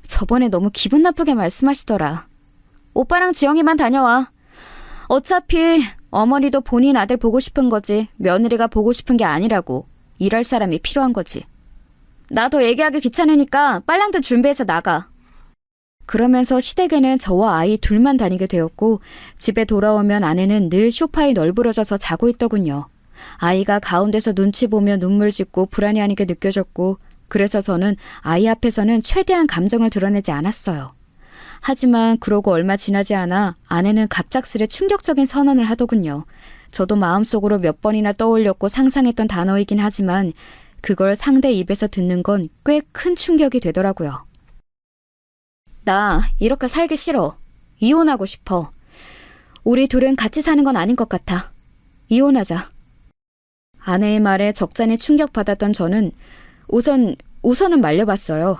저번에 너무 기분 나쁘게 말씀하시더라. 오빠랑 지영이만 다녀와. 어차피 어머니도 본인 아들 보고 싶은 거지 며느리가 보고 싶은 게 아니라고. 일할 사람이 필요한 거지. 나도 얘기하기 귀찮으니까 빨랑들 준비해서 나가. 그러면서 시댁에는 저와 아이 둘만 다니게 되었고 집에 돌아오면 아내는 늘 소파에 널브러져서 자고 있더군요. 아이가 가운데서 눈치 보며 눈물 짓고 불안해하는 게 느껴졌고 그래서 저는 아이 앞에서는 최대한 감정을 드러내지 않았어요. 하지만 그러고 얼마 지나지 않아 아내는 갑작스레 충격적인 선언을 하더군요. 저도 마음속으로 몇 번이나 떠올렸고 상상했던 단어이긴 하지만 그걸 상대 입에서 듣는 건 꽤 큰 충격이 되더라고요. 나 이렇게 살기 싫어. 이혼하고 싶어. 우리 둘은 같이 사는 건 아닌 것 같아. 이혼하자. 아내의 말에 적잖이 충격받았던 저는 우선은 말려봤어요.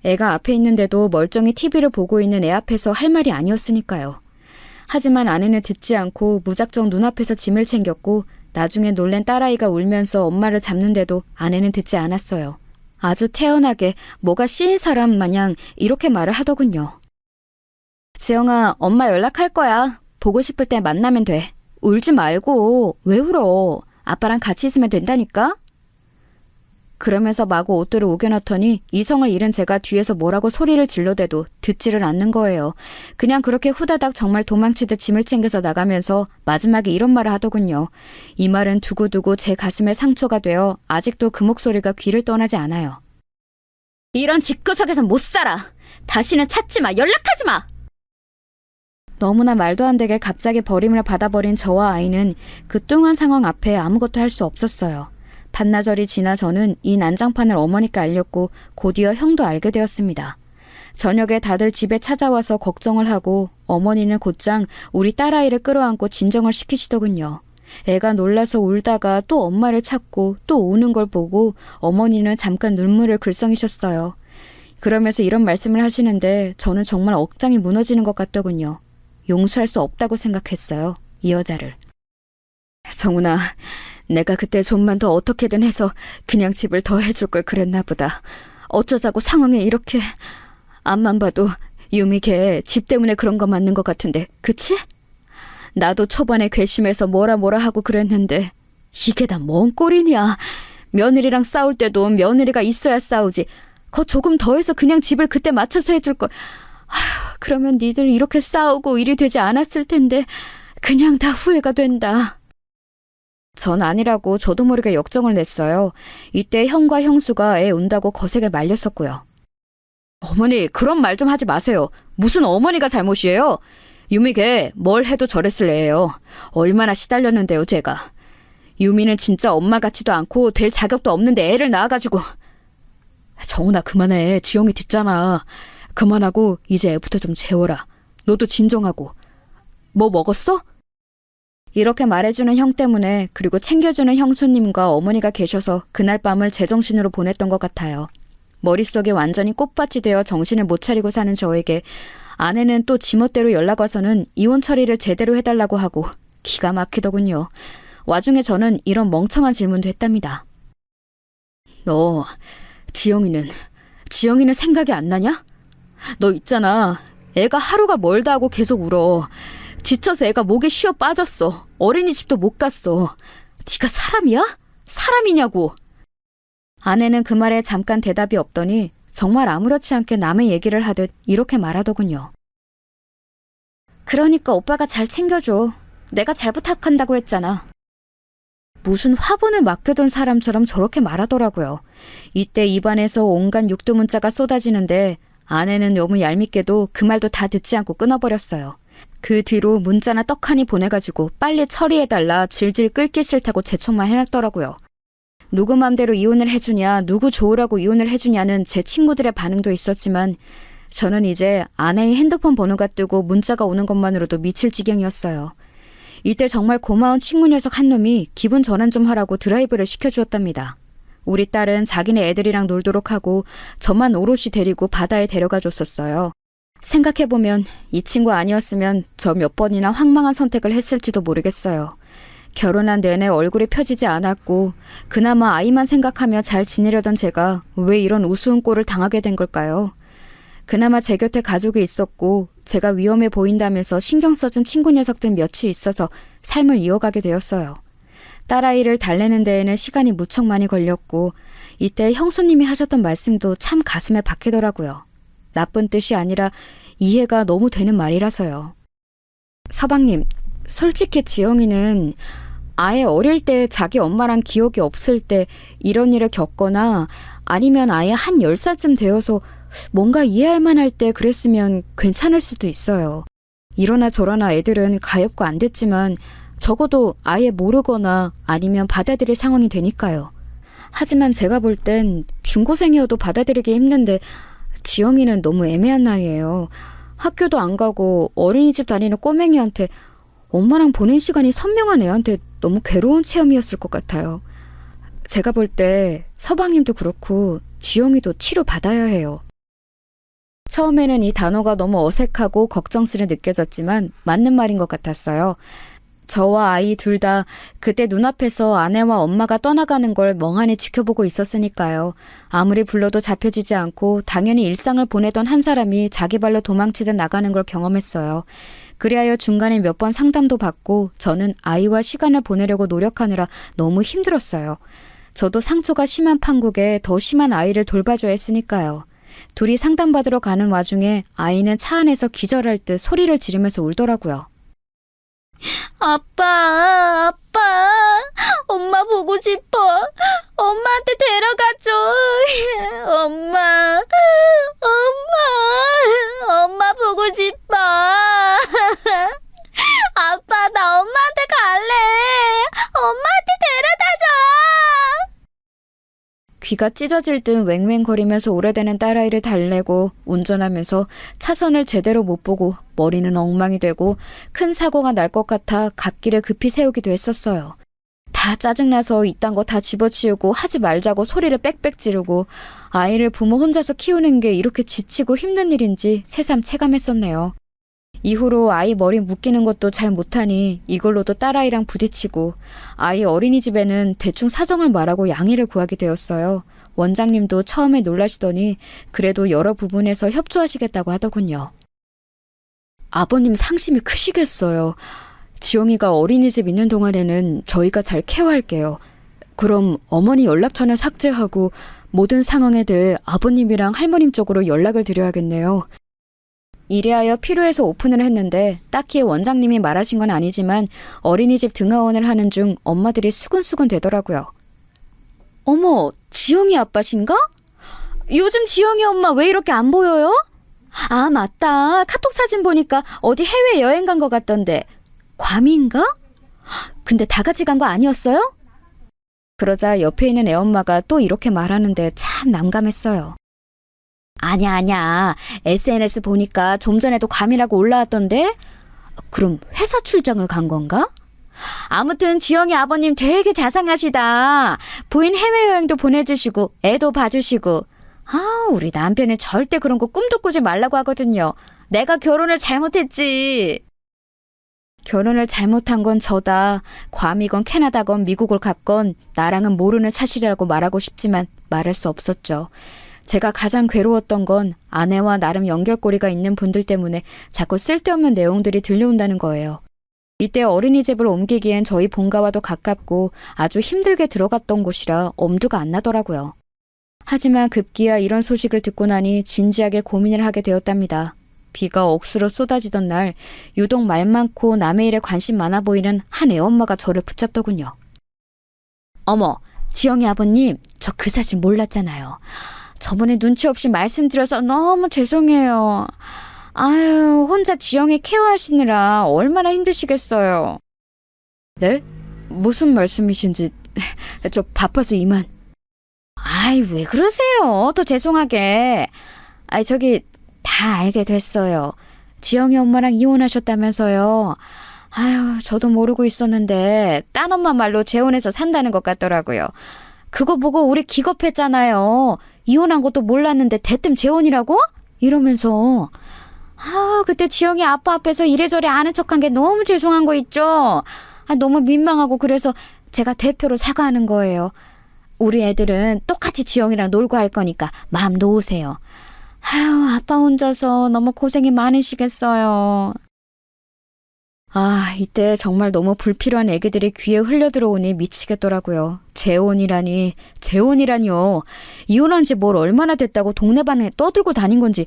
애가 앞에 있는데도 멀쩡히 TV를 보고 있는 애 앞에서 할 말이 아니었으니까요. 하지만 아내는 듣지 않고 무작정 눈앞에서 짐을 챙겼고 나중에 놀란 딸아이가 울면서 엄마를 잡는데도 아내는 듣지 않았어요. 아주 태연하게 뭐가 씌인 사람 마냥 이렇게 말을 하더군요. 지영아, 엄마 연락할 거야. 보고 싶을 때 만나면 돼. 울지 말고. 왜 울어? 아빠랑 같이 있으면 된다니까? 그러면서 마구 옷들을 우겨넣더니 이성을 잃은 제가 뒤에서 뭐라고 소리를 질러대도 듣지를 않는 거예요. 그냥 그렇게 후다닥 정말 도망치듯 짐을 챙겨서 나가면서 마지막에 이런 말을 하더군요. 이 말은 두고두고 제 가슴에 상처가 되어 아직도 그 목소리가 귀를 떠나지 않아요. 이런 집구석에선 못 살아. 다시는 찾지 마. 연락하지 마. 너무나 말도 안 되게 갑자기 버림을 받아버린 저와 아이는 그 뚱한 상황 앞에 아무것도 할 수 없었어요. 반나절이 지나 저는 이 난장판을 어머니께 알렸고 곧이어 형도 알게 되었습니다. 저녁에 다들 집에 찾아와서 걱정을 하고 어머니는 곧장 우리 딸아이를 끌어안고 진정을 시키시더군요. 애가 놀라서 울다가 또 엄마를 찾고 또 우는 걸 보고 어머니는 잠깐 눈물을 글썽이셨어요. 그러면서 이런 말씀을 하시는데 저는 정말 억장이 무너지는 것 같더군요. 용서할 수 없다고 생각했어요. 이 여자를. 정훈아, 내가 그때 좀만 더 어떻게든 해서 그냥 집을 더 해줄 걸 그랬나 보다. 어쩌자고 상황에 이렇게. 앞만 봐도 유미 걔 집 때문에 그런 거 맞는 것 같은데, 그치? 나도 초반에 괘씸해서 뭐라 하고 그랬는데 이게 다 뭔 꼴이냐. 며느리랑 싸울 때도 며느리가 있어야 싸우지. 거 조금 더해서 그냥 집을 그때 맞춰서 해줄 걸. 그러면 니들 이렇게 싸우고 일이 되지 않았을 텐데 그냥 다 후회가 된다. 전 아니라고 저도 모르게 역정을 냈어요. 이때 형과 형수가 애 운다고 거세게 말렸었고요. 어머니, 그런 말 좀 하지 마세요. 무슨 어머니가 잘못이에요? 유미 걔 뭘 해도 저랬을 애예요. 얼마나 시달렸는데요, 제가. 유미는 진짜 엄마 같지도 않고 될 자격도 없는데 애를 낳아가지고. 정훈아, 그만해. 지영이 듣잖아. 그만하고 이제 애부터 좀 재워라. 너도 진정하고. 뭐 먹었어? 이렇게 말해주는 형 때문에, 그리고 챙겨주는 형수님과 어머니가 계셔서 그날 밤을 제정신으로 보냈던 것 같아요. 머릿속에 완전히 꽃밭이 되어 정신을 못 차리고 사는 저에게 아내는 또 지멋대로 연락 와서는 이혼 처리를 제대로 해달라고 하고 기가 막히더군요. 와중에 저는 이런 멍청한 질문도 했답니다. 너 지영이는 생각이 안 나냐? 너 있잖아. 애가 하루가 멀다 하고 계속 울어. 지쳐서 애가 목에 쉬어 빠졌어. 어린이집도 못 갔어. 네가 사람이야? 사람이냐고. 아내는 그 말에 잠깐 대답이 없더니 정말 아무렇지 않게 남의 얘기를 하듯 이렇게 말하더군요. 그러니까 오빠가 잘 챙겨줘. 내가 잘 부탁한다고 했잖아. 무슨 화분을 맡겨둔 사람처럼 저렇게 말하더라고요. 이때 입안에서 온갖 육두문자가 쏟아지는데 아내는 너무 얄밉게도 그 말도 다 듣지 않고 끊어버렸어요. 그 뒤로 문자나 떡하니 보내가지고 빨리 처리해달라 질질 끌기 싫다고 재촉만 해놨더라고요. 누구 맘대로 이혼을 해주냐, 누구 좋으라고 이혼을 해주냐는 제 친구들의 반응도 있었지만 저는 이제 아내의 핸드폰 번호가 뜨고 문자가 오는 것만으로도 미칠 지경이었어요. 이때 정말 고마운 친구 녀석 한 놈이 기분 전환 좀 하라고 드라이브를 시켜주었답니다. 우리 딸은 자기네 애들이랑 놀도록 하고 저만 오롯이 데리고 바다에 데려가 줬었어요. 생각해보면 이 친구 아니었으면 저 몇 번이나 황망한 선택을 했을지도 모르겠어요. 결혼한 내내 얼굴이 펴지지 않았고 그나마 아이만 생각하며 잘 지내려던 제가 왜 이런 우스운 꼴을 당하게 된 걸까요? 그나마 제 곁에 가족이 있었고 제가 위험해 보인다면서 신경 써준 친구 녀석들 몇이 있어서 삶을 이어가게 되었어요. 딸아이를 달래는 데에는 시간이 무척 많이 걸렸고 이때 형수님이 하셨던 말씀도 참 가슴에 박히더라고요. 나쁜 뜻이 아니라 이해가 너무 되는 말이라서요. 서방님, 솔직히 지영이는 아예 어릴 때 자기 엄마랑 기억이 없을 때 이런 일을 겪거나 아니면 아예 한 10살쯤 되어서 뭔가 이해할 만할 때 그랬으면 괜찮을 수도 있어요. 이러나 저러나 애들은 가엾고 안 됐지만 적어도 아예 모르거나 아니면 받아들일 상황이 되니까요. 하지만 제가 볼 땐 중고생이어도 받아들이기 힘든데 지영이는 너무 애매한 나이예요. 학교도 안 가고 어린이집 다니는 꼬맹이한테 엄마랑 보낸 시간이 선명한 애한테 너무 괴로운 체험이었을 것 같아요. 제가 볼 때 서방님도 그렇고 지영이도 치료받아야 해요. 처음에는 이 단어가 너무 어색하고 걱정스레 느껴졌지만 맞는 말인 것 같았어요. 저와 아이 둘 다 그때 눈앞에서 아내와 엄마가 떠나가는 걸 멍하니 지켜보고 있었으니까요. 아무리 불러도 잡혀지지 않고 당연히 일상을 보내던 한 사람이 자기 발로 도망치듯 나가는 걸 경험했어요. 그리하여 중간에 몇 번 상담도 받고 저는 아이와 시간을 보내려고 노력하느라 너무 힘들었어요. 저도 상처가 심한 판국에 더 심한 아이를 돌봐줘야 했으니까요. 둘이 상담받으러 가는 와중에 아이는 차 안에서 기절할 듯 소리를 지르면서 울더라고요. 아빠, 엄마 보고 싶어. 엄마한테 데려가줘. 엄마 보고 싶어. 아빠, 나 엄마한테 갈래. 엄마한테 데려다줘. 귀가 찢어질 듯 웽웽거리면서 오래되는 딸아이를 달래고 운전하면서 차선을 제대로 못 보고 머리는 엉망이 되고 큰 사고가 날 것 같아 갓길을 급히 세우기도 했었어요. 다 짜증나서 이딴 거 다 집어치우고 하지 말자고 소리를 빽빽 지르고 아이를 부모 혼자서 키우는 게 이렇게 지치고 힘든 일인지 새삼 체감했었네요. 이후로 아이 머리 묶이는 것도 잘 못하니 이걸로도 딸아이랑 부딪히고 아이 어린이집에는 대충 사정을 말하고 양해를 구하게 되었어요. 원장님도 처음에 놀라시더니 그래도 여러 부분에서 협조하시겠다고 하더군요. 아버님 상심이 크시겠어요. 지영이가 어린이집 있는 동안에는 저희가 잘 케어할게요. 그럼 어머니 연락처는 삭제하고 모든 상황에 대해 아버님이랑 할머님 쪽으로 연락을 드려야겠네요. 이래하여 필요해서 오픈을 했는데 딱히 원장님이 말하신 건 아니지만 어린이집 등하원을 하는 중 엄마들이 수근수근 되더라고요. 어머, 지영이 아빠신가? 요즘 지영이 엄마 왜 이렇게 안 보여요? 아, 맞다. 카톡 사진 보니까 어디 해외 여행 간 것 같던데. 괌인가? 근데 다 같이 간 거 아니었어요? 그러자 옆에 있는 애엄마가 또 이렇게 말하는데 참 난감했어요. 아니야. SNS 보니까 좀 전에도 괌이라고 올라왔던데? 그럼 회사 출장을 간 건가? 아무튼 지영이 아버님 되게 자상하시다. 부인 해외여행도 보내주시고 애도 봐주시고. 우리 남편은 절대 그런 거 꿈도 꾸지 말라고 하거든요. 내가 결혼을 잘못했지. 결혼을 잘못한 건 저다. 괌이건 캐나다건 미국을 갔건 나랑은 모르는 사실이라고 말하고 싶지만 말할 수 없었죠. 제가 가장 괴로웠던 건 아내와 나름 연결고리가 있는 분들 때문에 자꾸 쓸데없는 내용들이 들려온다는 거예요. 이때 어린이집을 옮기기엔 저희 본가와도 가깝고 아주 힘들게 들어갔던 곳이라 엄두가 안 나더라고요. 하지만 급기야 이런 소식을 듣고 나니 진지하게 고민을 하게 되었답니다. 비가 억수로 쏟아지던 날 유독 말 많고 남의 일에 관심 많아 보이는 한 애엄마가 저를 붙잡더군요. 어머, 지영이 아버님, 저 그 사실 몰랐잖아요. 저번에 눈치 없이 말씀드려서 너무 죄송해요. 아유, 혼자 지영이 케어하시느라 얼마나 힘드시겠어요. 네? 무슨 말씀이신지 저 바빠서 이만. 아이, 왜 그러세요? 더 죄송하게. 저기 다 알게 됐어요. 지영이 엄마랑 이혼하셨다면서요. 아유, 저도 모르고 있었는데 딴 엄마 말로 재혼해서 산다는 것 같더라고요. 그거 보고 우리 기겁했잖아요. 이혼한 것도 몰랐는데 대뜸 재혼이라고? 이러면서. 그때 지영이 아빠 앞에서 이래저래 아는 척한 게 너무 죄송한 거 있죠? 너무 민망하고 그래서 제가 대표로 사과하는 거예요. 우리 애들은 똑같이 지영이랑 놀고 할 거니까 마음 놓으세요. 아빠 혼자서 너무 고생이 많으시겠어요. 이때 정말 너무 불필요한 얘기들이 귀에 흘려들어오니 미치겠더라고요. 재혼이라니요. 이혼한 지 뭘 얼마나 됐다고 동네방에 떠들고 다닌 건지.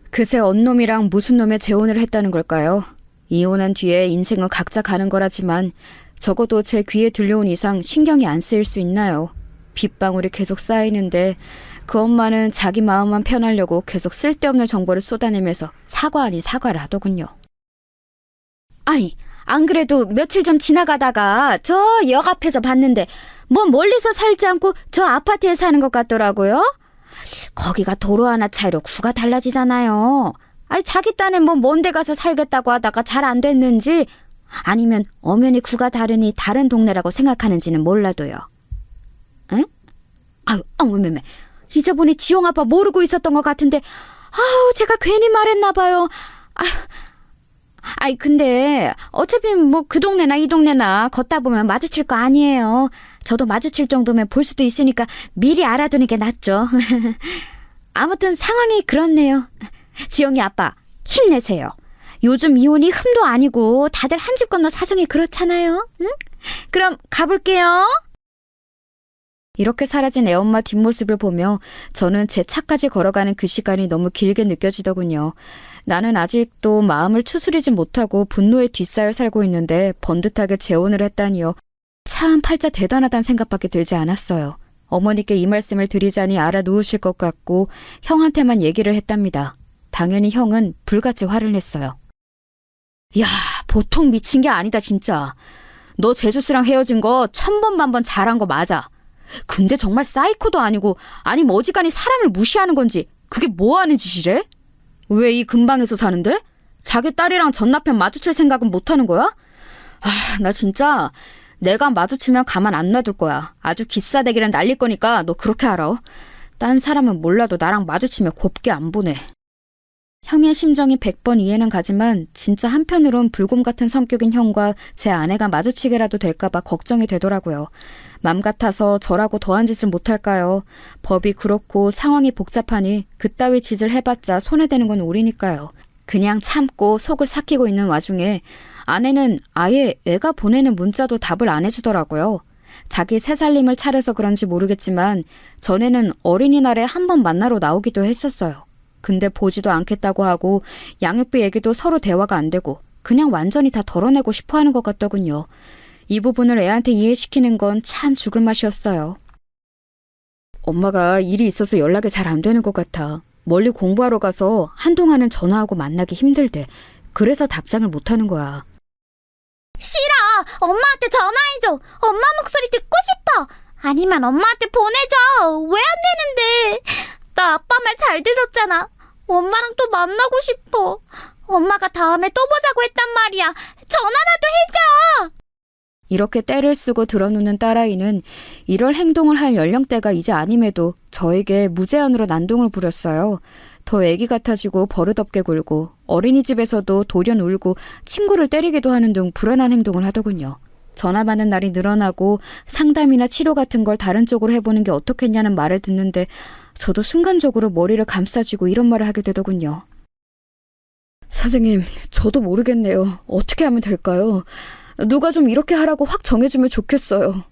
그새 언놈이랑 무슨 놈의 재혼을 했다는 걸까요? 이혼한 뒤에 인생은 각자 가는 거라지만 적어도 제 귀에 들려온 이상 신경이 안 쓰일 수 있나요? 빗방울이 계속 쌓이는데 그 엄마는 자기 마음만 편하려고 계속 쓸데없는 정보를 쏟아내면서 사과 아닌 사과를 하더군요. 안 그래도 며칠 전 지나가다가 저 역 앞에서 봤는데 뭐 멀리서 살지 않고 저 아파트에 사는 것 같더라고요. 거기가 도로 하나 차이로 구가 달라지잖아요. 자기 딴엔 뭐 먼데 가서 살겠다고 하다가 잘 안 됐는지 아니면 엄연히 구가 다르니 다른 동네라고 생각하는지는 몰라도요. 응? 어머머머. 이저번에 지영 아빠 모르고 있었던 것 같은데 제가 괜히 말했나 봐요. 근데 어차피 뭐 그 동네나 이 동네나 걷다 보면 마주칠 거 아니에요. 저도 마주칠 정도면 볼 수도 있으니까 미리 알아두는 게 낫죠. 아무튼 상황이 그렇네요. 지영이 아빠 힘내세요. 요즘 이혼이 흠도 아니고 다들 한 집 건너 사정이 그렇잖아요. 응? 그럼 가볼게요. 이렇게 사라진 애엄마 뒷모습을 보며 저는 제 차까지 걸어가는 그 시간이 너무 길게 느껴지더군요. 나는 아직도 마음을 추스리지 못하고 분노에 뒤싸여 살고 있는데 번듯하게 재혼을 했다니요. 참 팔자 대단하다는 생각밖에 들지 않았어요. 어머니께 이 말씀을 드리자니 알아놓으실 것 같고 형한테만 얘기를 했답니다. 당연히 형은 불같이 화를 냈어요. 야, 보통 미친 게 아니다 진짜. 너 제주씨랑 헤어진 거 1000번 만번 잘한 거 맞아. 근데 정말 사이코도 아니고 아니면 어지간히 사람을 무시하는 건지 그게 뭐하는 짓이래? 왜 이 근방에서 사는데? 자기 딸이랑 전 남편 마주칠 생각은 못하는 거야? 나 진짜 내가 마주치면 가만 안 놔둘 거야. 아주 기싸대기랑 날릴 거니까 너 그렇게 알아. 딴 사람은 몰라도 나랑 마주치면 곱게 안 보내. 형의 심정이 100번 이해는 가지만 진짜 한편으론 불곰 같은 성격인 형과 제 아내가 마주치게라도 될까봐 걱정이 되더라고요. 맘 같아서 저라고 더한 짓을 못할까요? 법이 그렇고 상황이 복잡하니 그따위 짓을 해봤자 손해되는 건 우리니까요. 그냥 참고 속을 삭히고 있는 와중에 아내는 아예 애가 보내는 문자도 답을 안 해주더라고요. 자기 새살림을 차려서 그런지 모르겠지만 전에는 어린이날에 한 번 만나러 나오기도 했었어요. 근데 보지도 않겠다고 하고 양육비 얘기도 서로 대화가 안 되고 그냥 완전히 다 덜어내고 싶어 하는 것 같더군요. 이 부분을 애한테 이해시키는 건 참 죽을 맛이었어요. 엄마가 일이 있어서 연락이 잘 안 되는 것 같아. 멀리 공부하러 가서 한동안은 전화하고 만나기 힘들대. 그래서 답장을 못 하는 거야. 싫어. 엄마한테 전화해줘. 엄마 목소리 듣고 싶어. 아니면 엄마한테 보내줘. 왜 안 되는데? 나 아빠 말 잘 들었잖아. 엄마랑 또 만나고 싶어. 엄마가 다음에 또 보자고 했단 말이야. 전화라도 해줘. 이렇게 떼를 쓰고 들어놓는 딸아이는 이럴 행동을 할 연령대가 이제 아님에도 저에게 무제한으로 난동을 부렸어요. 더 애기 같아지고 버릇없게 굴고 어린이집에서도 돌연 울고 친구를 때리기도 하는 등 불안한 행동을 하더군요. 전화 받는 날이 늘어나고 상담이나 치료 같은 걸 다른 쪽으로 해보는 게 어떻겠냐는 말을 듣는데 저도 순간적으로 머리를 감싸쥐고 이런 말을 하게 되더군요. 선생님, 저도 모르겠네요. 어떻게 하면 될까요? 누가 좀 이렇게 하라고 확 정해주면 좋겠어요.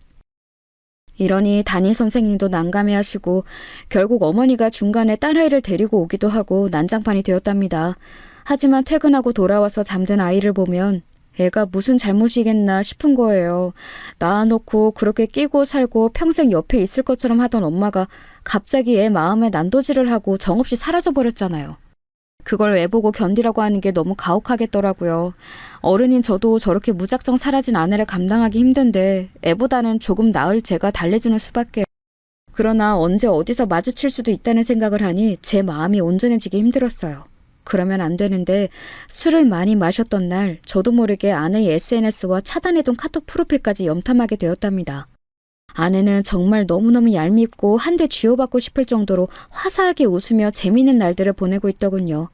이러니 담임 선생님도 난감해하시고 결국 어머니가 중간에 딸아이를 데리고 오기도 하고 난장판이 되었답니다. 하지만 퇴근하고 돌아와서 잠든 아이를 보면 애가 무슨 잘못이겠나 싶은 거예요. 낳아놓고 그렇게 끼고 살고 평생 옆에 있을 것처럼 하던 엄마가 갑자기 애 마음에 난도질을 하고 정없이 사라져버렸잖아요. 그걸 애 보고 견디라고 하는 게 너무 가혹하겠더라고요. 어른인 저도 저렇게 무작정 사라진 아내를 감당하기 힘든데 애보다는 조금 나을 제가 달래주는 수밖에. 그러나 언제 어디서 마주칠 수도 있다는 생각을 하니 제 마음이 온전해지기 힘들었어요. 그러면 안 되는데 술을 많이 마셨던 날 저도 모르게 아내의 SNS와 차단해둔 카톡 프로필까지 염탐하게 되었답니다. 아내는 정말 너무너무 얄밉고 한 대 쥐어받고 싶을 정도로 화사하게 웃으며 재미있는 날들을 보내고 있더군요.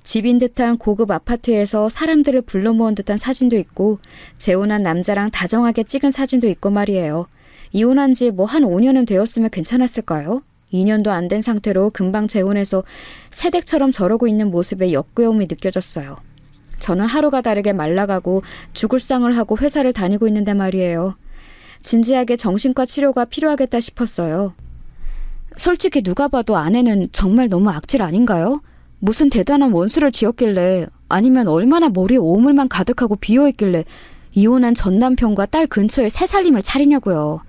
집인 듯한 고급 아파트에서 사람들을 불러 모은 듯한 사진도 있고 재혼한 남자랑 다정하게 찍은 사진도 있고 말이에요. 이혼한 지 뭐 한 5년은 되었으면 괜찮았을까요? 2년도 안 된 상태로 금방 재혼해서 새댁처럼 저러고 있는 모습에 역겨움이 느껴졌어요. 저는 하루가 다르게 말라가고 죽을 상을 하고 회사를 다니고 있는데 말이에요. 진지하게 정신과 치료가 필요하겠다 싶었어요. 솔직히 누가 봐도 아내는 정말 너무 악질 아닌가요? 무슨 대단한 원수를 지었길래 아니면 얼마나 머리에 오물만 가득하고 비어있길래 이혼한 전 남편과 딸 근처에 새 살림을 차리냐고요.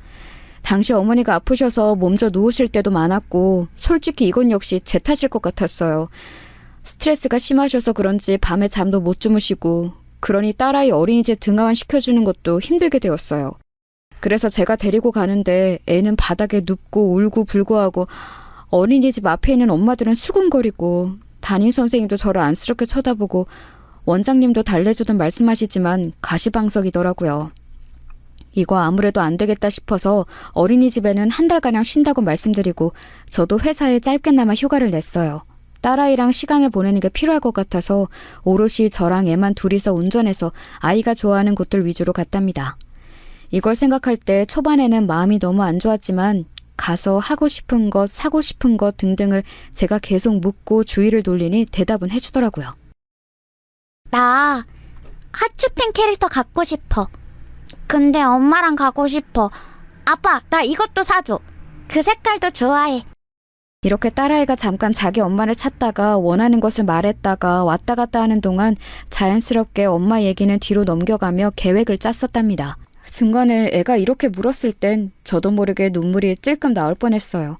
당시 어머니가 아프셔서 몸져 누우실 때도 많았고 솔직히 이건 역시 제 탓일 것 같았어요. 스트레스가 심하셔서 그런지 밤에 잠도 못 주무시고 그러니 딸아이 어린이집 등하원 시켜주는 것도 힘들게 되었어요. 그래서 제가 데리고 가는데 애는 바닥에 눕고 울고 불고하고 어린이집 앞에 있는 엄마들은 수군거리고 담임 선생님도 저를 안쓰럽게 쳐다보고 원장님도 달래주듯 말씀하시지만 가시방석이더라고요. 이거 아무래도 안 되겠다 싶어서 어린이집에는 한 달가량 쉰다고 말씀드리고 저도 회사에 짧게나마 휴가를 냈어요. 딸아이랑 시간을 보내는 게 필요할 것 같아서 오롯이 저랑 애만 둘이서 운전해서 아이가 좋아하는 곳들 위주로 갔답니다. 이걸 생각할 때 초반에는 마음이 너무 안 좋았지만 가서 하고 싶은 것, 사고 싶은 것 등등을 제가 계속 묻고 주의를 돌리니 대답은 해주더라고요. 나 하츄핑 캐릭터 갖고 싶어. 근데 엄마랑 가고 싶어. 아빠, 나 이것도 사줘. 그 색깔도 좋아해. 이렇게 딸아이가 잠깐 자기 엄마를 찾다가 원하는 것을 말했다가 왔다 갔다 하는 동안 자연스럽게 엄마 얘기는 뒤로 넘겨가며 계획을 짰었답니다. 중간에 애가 이렇게 물었을 땐 저도 모르게 눈물이 찔끔 나올 뻔했어요.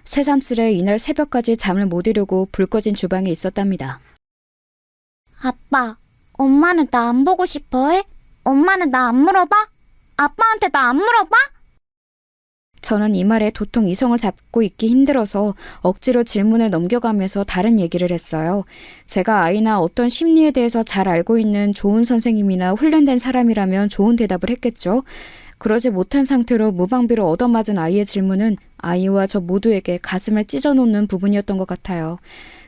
새삼스레 이날 새벽까지 잠을 못 이루고 불 꺼진 주방에 있었답니다. 아빠, 엄마는 나 안 보고 싶어 해? 엄마는 나 안 물어봐? 아빠한테 나 안 물어봐? 저는 이 말에 도통 이성을 잡고 있기 힘들어서 억지로 질문을 넘겨가면서 다른 얘기를 했어요. 제가 아이나 어떤 심리에 대해서 잘 알고 있는 좋은 선생님이나 훈련된 사람이라면 좋은 대답을 했겠죠. 그러지 못한 상태로 무방비로 얻어맞은 아이의 질문은 아이와 저 모두에게 가슴을 찢어놓는 부분이었던 것 같아요.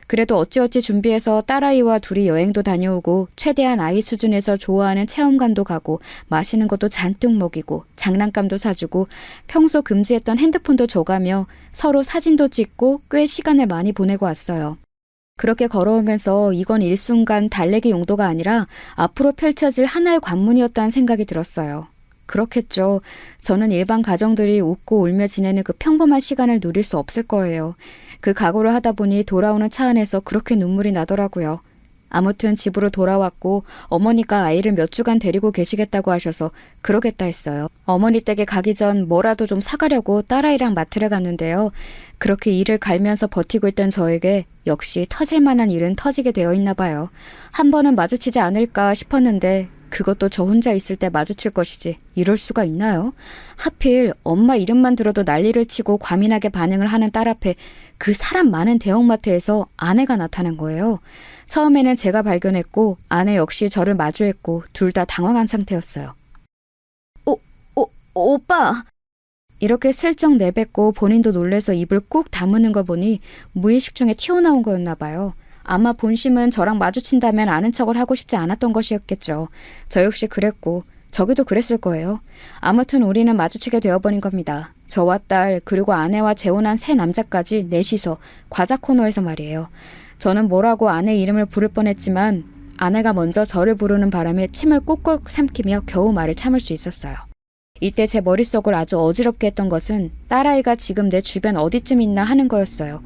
그래도 어찌어찌 준비해서 딸아이와 둘이 여행도 다녀오고 최대한 아이 수준에서 좋아하는 체험관도 가고 맛있는 것도 잔뜩 먹이고 장난감도 사주고 평소 금지했던 핸드폰도 줘가며 서로 사진도 찍고 꽤 시간을 많이 보내고 왔어요. 그렇게 걸어오면서 이건 일순간 달래기 용도가 아니라 앞으로 펼쳐질 하나의 관문이었다는 생각이 들었어요. 그렇겠죠. 저는 일반 가정들이 웃고 울며 지내는 그 평범한 시간을 누릴 수 없을 거예요. 그 각오를 하다 보니 돌아오는 차 안에서 그렇게 눈물이 나더라고요. 아무튼 집으로 돌아왔고 어머니가 아이를 몇 주간 데리고 계시겠다고 하셔서 그러겠다 했어요. 어머니 댁에 가기 전 뭐라도 좀 사가려고 딸아이랑 마트를 갔는데요. 그렇게 일을 갈면서 버티고 있던 저에게 역시 터질 만한 일은 터지게 되어 있나 봐요. 한 번은 마주치지 않을까 싶었는데 그것도 저 혼자 있을 때 마주칠 것이지 이럴 수가 있나요? 하필 엄마 이름만 들어도 난리를 치고 과민하게 반응을 하는 딸 앞에 그 사람 많은 대형마트에서 아내가 나타난 거예요. 처음에는 제가 발견했고 아내 역시 저를 마주했고 둘 다 당황한 상태였어요. 오빠! 이렇게 슬쩍 내뱉고 본인도 놀래서 입을 꾹 다무는 거 보니 무의식 중에 튀어나온 거였나 봐요. 아마 본심은 저랑 마주친다면 아는 척을 하고 싶지 않았던 것이었겠죠. 저 역시 그랬고 저기도 그랬을 거예요. 아무튼 우리는 마주치게 되어버린 겁니다. 저와 딸 그리고 아내와 재혼한 새 남자까지 넷이서 과자 코너에서 말이에요. 저는 뭐라고 아내 이름을 부를 뻔했지만 아내가 먼저 저를 부르는 바람에 침을 꾹꾹 삼키며 겨우 말을 참을 수 있었어요. 이때 제 머릿속을 아주 어지럽게 했던 것은 딸아이가 지금 내 주변 어디쯤 있나 하는 거였어요.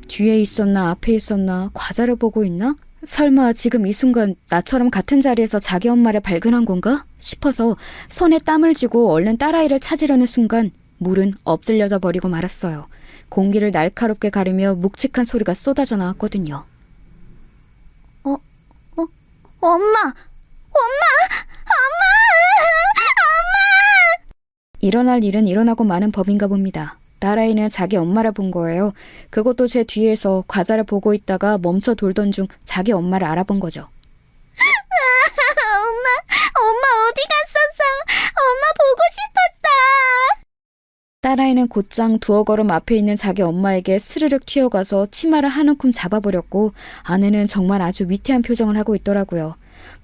뒤에 있었나 앞에 있었나 과자를 보고 있나? 설마 지금 이 순간 나처럼 같은 자리에서 자기 엄마를 발견한 건가? 싶어서 손에 땀을 쥐고 얼른 딸아이를 찾으려는 순간 물은 엎질려져 버리고 말았어요. 공기를 날카롭게 가르며 묵직한 소리가 쏟아져 나왔거든요. 엄마! 일어날 일은 일어나고 마는 법인가 봅니다. 딸아이는 자기 엄마를 본 거예요. 그것도 제 뒤에서 과자를 보고 있다가 멈춰 돌던 중 자기 엄마를 알아본 거죠. 엄마 어디 갔었어? 엄마 보고 싶었어! 딸아이는 곧장 두어 걸음 앞에 있는 자기 엄마에게 스르륵 튀어가서 치마를 한 움큼 잡아버렸고 아내는 정말 아주 위태한 표정을 하고 있더라고요.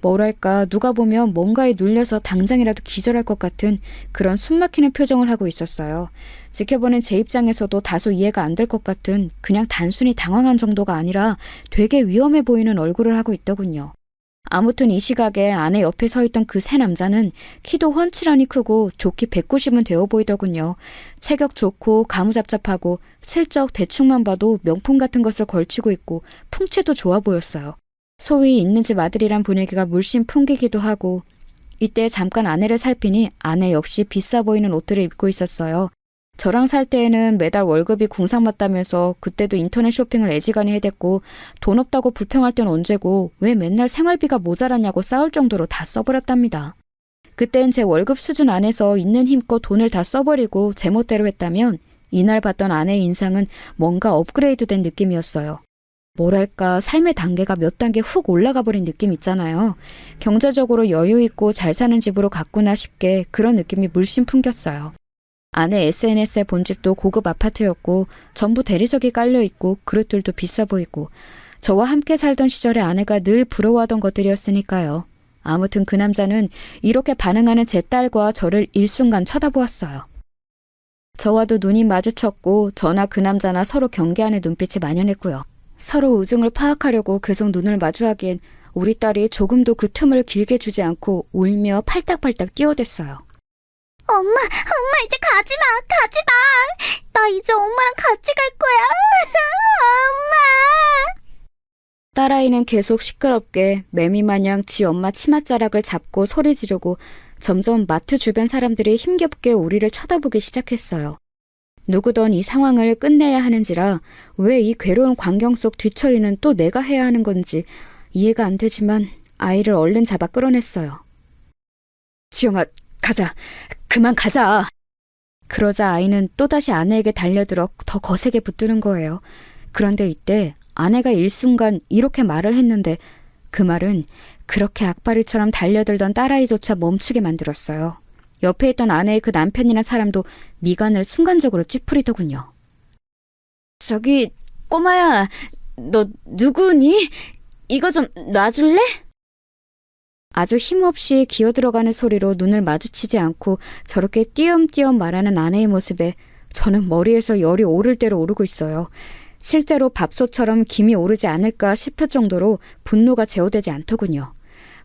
뭐랄까 누가 보면 뭔가에 눌려서 당장이라도 기절할 것 같은 그런 숨막히는 표정을 하고 있었어요. 지켜보는 제 입장에서도 다소 이해가 안 될 것 같은 그냥 단순히 당황한 정도가 아니라 되게 위험해 보이는 얼굴을 하고 있더군요. 아무튼 이 시각에 아내 옆에 서 있던 그 새 남자는 키도 훤칠하니 크고 좋기 190은 되어 보이더군요. 체격 좋고 가무잡잡하고 슬쩍 대충만 봐도 명품 같은 것을 걸치고 있고 풍채도 좋아 보였어요. 소위 있는 집 아들이란 분위기가 물씬 풍기기도 하고 이때 잠깐 아내를 살피니 아내 역시 비싸 보이는 옷들을 입고 있었어요. 저랑 살 때에는 매달 월급이 궁상맞다면서 그때도 인터넷 쇼핑을 애지간히 해댔고 돈 없다고 불평할 땐 언제고 왜 맨날 생활비가 모자라냐고 싸울 정도로 다 써버렸답니다. 그땐 제 월급 수준 안에서 있는 힘껏 돈을 다 써버리고 제멋대로 했다면 이날 봤던 아내의 인상은 뭔가 업그레이드된 느낌이었어요. 뭐랄까 삶의 단계가 몇 단계 훅 올라가 버린 느낌 있잖아요. 경제적으로 여유 있고 잘 사는 집으로 갔구나 싶게 그런 느낌이 물씬 풍겼어요. 아내 SNS에 본 집도 고급 아파트였고 전부 대리석이 깔려있고 그릇들도 비싸 보이고 저와 함께 살던 시절에 아내가 늘 부러워하던 것들이었으니까요. 아무튼 그 남자는 이렇게 반응하는 제 딸과 저를 일순간 쳐다보았어요. 저와도 눈이 마주쳤고 저나 그 남자나 서로 경계하는 눈빛이 만연했고요. 서로 우중을 파악하려고 계속 눈을 마주하기엔 우리 딸이 조금도 그 틈을 길게 주지 않고 울며 팔딱팔딱 뛰어댔어요. 엄마 이제 가지 마. 나 이제 엄마랑 같이 갈 거야. 엄마! 딸아이는 계속 시끄럽게 매미마냥 지 엄마 치맛자락을 잡고 소리 지르고 점점 마트 주변 사람들이 힘겹게 우리를 쳐다보기 시작했어요. 누구든 이 상황을 끝내야 하는지라 왜 이 괴로운 광경 속 뒤처리는 또 내가 해야 하는 건지 이해가 안 되지만 아이를 얼른 잡아 끌어냈어요. 지영아, 가자. 그만 가자. 그러자 아이는 또다시 아내에게 달려들어 더 거세게 붙드는 거예요. 그런데 이때 아내가 일순간 이렇게 말을 했는데 그 말은 그렇게 악바리처럼 달려들던 딸아이조차 멈추게 만들었어요. 옆에 있던 아내의 그 남편이란 사람도 미간을 순간적으로 찌푸리더군요. 저기 꼬마야, 너 누구니? 이거 좀 놔줄래? 아주 힘없이 기어들어가는 소리로 눈을 마주치지 않고 저렇게 띄엄띄엄 말하는 아내의 모습에 저는 머리에서 열이 오를 대로 오르고 있어요. 실제로 밥솥처럼 김이 오르지 않을까 싶을 정도로 분노가 제어되지 않더군요.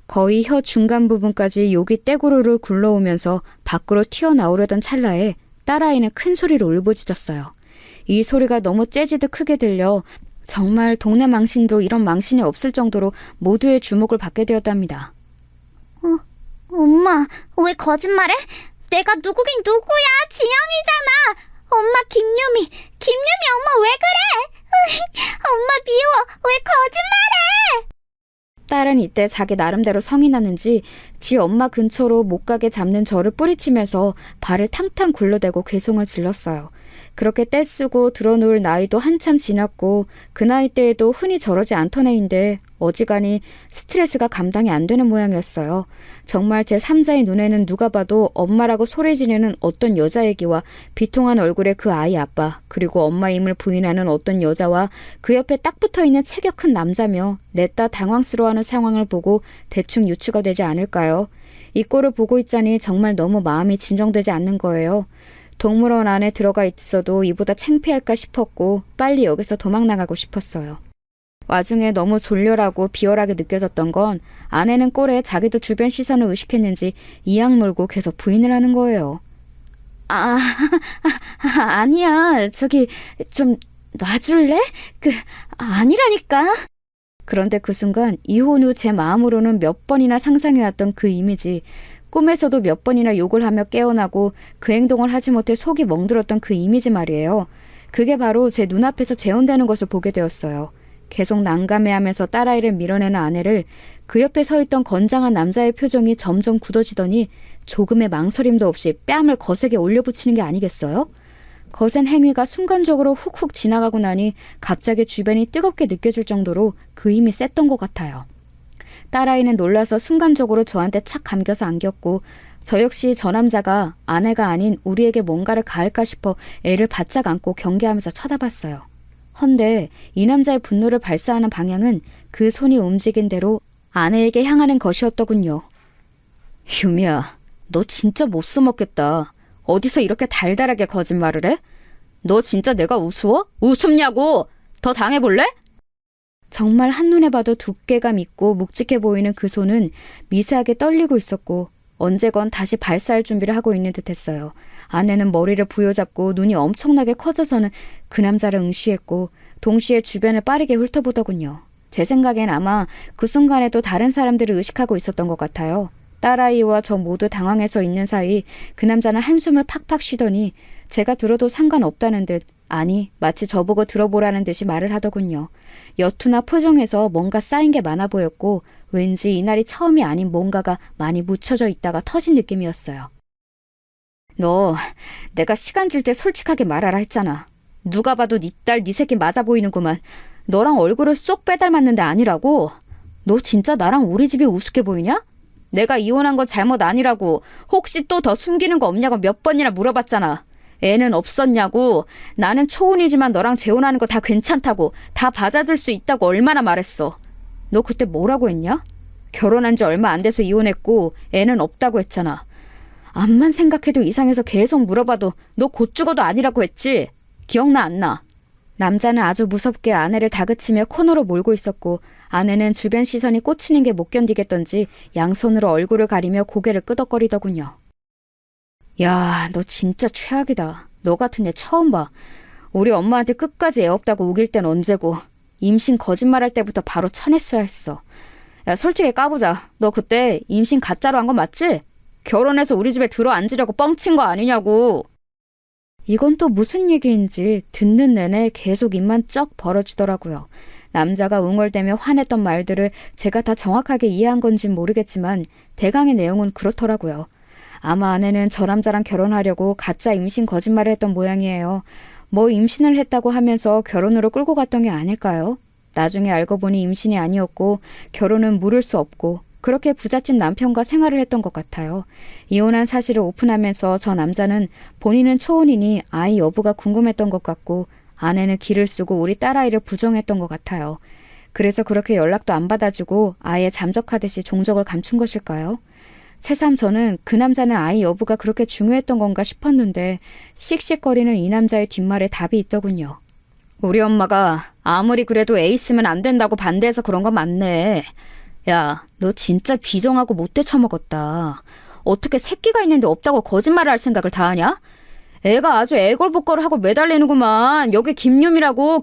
거의 혀 중간 부분까지 욕이 떼구르르 굴러오면서 밖으로 튀어나오려던 찰나에 딸아이는 큰 소리로 울부짖었어요. 이 소리가 너무 재지듯 크게 들려 정말 동네 망신도 이런 망신이 없을 정도로 모두의 주목을 받게 되었답니다. 엄마, 왜 거짓말해? 내가 누구긴 누구야? 지영이잖아. 엄마 김유미 엄마 왜 그래? 엄마 미워. 왜 거짓말해? 딸은 이때 자기 나름대로 성이 났는지 지 엄마 근처로 못 가게 잡는 저를 뿌리치면서 발을 탕탕 굴러대고 괴성을 질렀어요. 그렇게 떼쓰고 들어놓을 나이도 한참 지났고 그 나이 때에도 흔히 저러지 않던 애인데 어지간히 스트레스가 감당이 안 되는 모양이었어요. 정말 제 3자의 눈에는 누가 봐도 엄마라고 소리 지르는 어떤 여자 얘기와 비통한 얼굴의 그 아이 아빠, 그리고 엄마임을 부인하는 어떤 여자와 그 옆에 딱 붙어있는 체격 큰 남자며 냈다 당황스러워하는 상황을 보고 대충 유추가 되지 않을까요? 이 꼴을 보고 있자니 정말 너무 마음이 진정되지 않는 거예요. 동물원 안에 들어가 있어도 이보다 창피할까 싶었고 빨리 여기서 도망 나가고 싶었어요. 와중에 너무 졸렬하고 비열하게 느껴졌던 건 아내는 꼴에 자기도 주변 시선을 의식했는지 이악 물고 계속 부인을 하는 거예요. 아니야. 저기 좀 놔줄래? 아니라니까. 그런데 그 순간 이혼 후 제 마음으로는 몇 번이나 상상해왔던 그 이미지, 꿈에서도 몇 번이나 욕을 하며 깨어나고 그 행동을 하지 못해 속이 멍들었던 그 이미지 말이에요. 그게 바로 제 눈앞에서 재현되는 것을 보게 되었어요. 계속 난감해하면서 딸아이를 밀어내는 아내를 그 옆에 서 있던 건장한 남자의 표정이 점점 굳어지더니 조금의 망설임도 없이 뺨을 거세게 올려붙이는 게 아니겠어요? 거센 행위가 순간적으로 훅훅 지나가고 나니 갑자기 주변이 뜨겁게 느껴질 정도로 그 힘이 셌던 것 같아요. 딸아이는 놀라서 순간적으로 저한테 착 감겨서 안겼고 저 역시 저 남자가 아내가 아닌 우리에게 뭔가를 가할까 싶어 애를 바짝 안고 경계하면서 쳐다봤어요. 헌데 이 남자의 분노를 발사하는 방향은 그 손이 움직인 대로 아내에게 향하는 것이었더군요. 유미야, 너 진짜 못 써먹겠다. 어디서 이렇게 달달하게 거짓말을 해? 너 진짜 내가 우스워? 우습냐고! 더 당해볼래? 정말 한눈에 봐도 두께감 있고 묵직해 보이는 그 손은 미세하게 떨리고 있었고 언제건 다시 발사할 준비를 하고 있는 듯했어요. 아내는 머리를 부여잡고 눈이 엄청나게 커져서는 그 남자를 응시했고 동시에 주변을 빠르게 훑어보더군요. 제 생각엔 아마 그 순간에도 다른 사람들을 의식하고 있었던 것 같아요. 딸아이와 저 모두 당황해서 있는 사이 그 남자는 한숨을 팍팍 쉬더니 제가 들어도 상관없다는 듯, 아니 마치 저보고 들어보라는 듯이 말을 하더군요. 여투나 표정에서 뭔가 쌓인 게 많아 보였고 왠지 이날이 처음이 아닌 뭔가가 많이 묻혀져 있다가 터진 느낌이었어요. 너 내가 시간 줄 때 솔직하게 말하라 했잖아. 누가 봐도 네 딸 네 새끼 맞아 보이는구만. 너랑 얼굴을 쏙 빼닮았는데 아니라고? 너 진짜 나랑 우리 집이 우습게 보이냐? 내가 이혼한 건 잘못 아니라고. 혹시 또 더 숨기는 거 없냐고 몇 번이나 물어봤잖아. 애는 없었냐고. 나는 초혼이지만 너랑 재혼하는 거 다 괜찮다고, 다 받아줄 수 있다고 얼마나 말했어. 너 그때 뭐라고 했냐? 결혼한 지 얼마 안 돼서 이혼했고 애는 없다고 했잖아. 암만 생각해도 이상해서 계속 물어봐도 너 곧 죽어도 아니라고 했지? 기억나 안 나? 남자는 아주 무섭게 아내를 다그치며 코너로 몰고 있었고 아내는 주변 시선이 꽂히는 게 못 견디겠던지 양손으로 얼굴을 가리며 고개를 끄덕거리더군요. 야, 너 진짜 최악이다. 너 같은 애 처음 봐. 우리 엄마한테 끝까지 애 없다고 우길 땐 언제고. 임신 거짓말할 때부터 바로 쳐냈어야 했어. 야, 솔직히 까보자. 너 그때 임신 가짜로 한 건 맞지? 결혼해서 우리 집에 들어앉으려고 뻥친 거 아니냐고. 이건 또 무슨 얘기인지 듣는 내내 계속 입만 쩍 벌어지더라고요. 남자가 웅얼대며 화냈던 말들을 제가 다 정확하게 이해한 건진 모르겠지만 대강의 내용은 그렇더라고요. 아마 아내는 저 남자랑 결혼하려고 가짜 임신 거짓말을 했던 모양이에요. 뭐 임신을 했다고 하면서 결혼으로 끌고 갔던 게 아닐까요? 나중에 알고 보니 임신이 아니었고 결혼은 물을 수 없고 그렇게 부잣집 남편과 생활을 했던 것 같아요. 이혼한 사실을 오픈하면서 저 남자는 본인은 초혼이니 아이 여부가 궁금했던 것 같고 아내는 기를 쓰고 우리 딸아이를 부정했던 것 같아요. 그래서 그렇게 연락도 안 받아주고 아예 잠적하듯이 종적을 감춘 것일까요? 새삼 저는 그 남자는 아이 여부가 그렇게 중요했던 건가 싶었는데 씩씩거리는 이 남자의 뒷말에 답이 있더군요. 우리 엄마가 아무리 그래도 애 있으면 안 된다고 반대해서 그런 건 맞네. 야, 너 진짜 비정하고 못돼 처먹었다. 어떻게 새끼가 있는데 없다고 거짓말을 할 생각을 다 하냐? 애가 아주 애걸복걸 하고 매달리는구만. 여기 김유미라고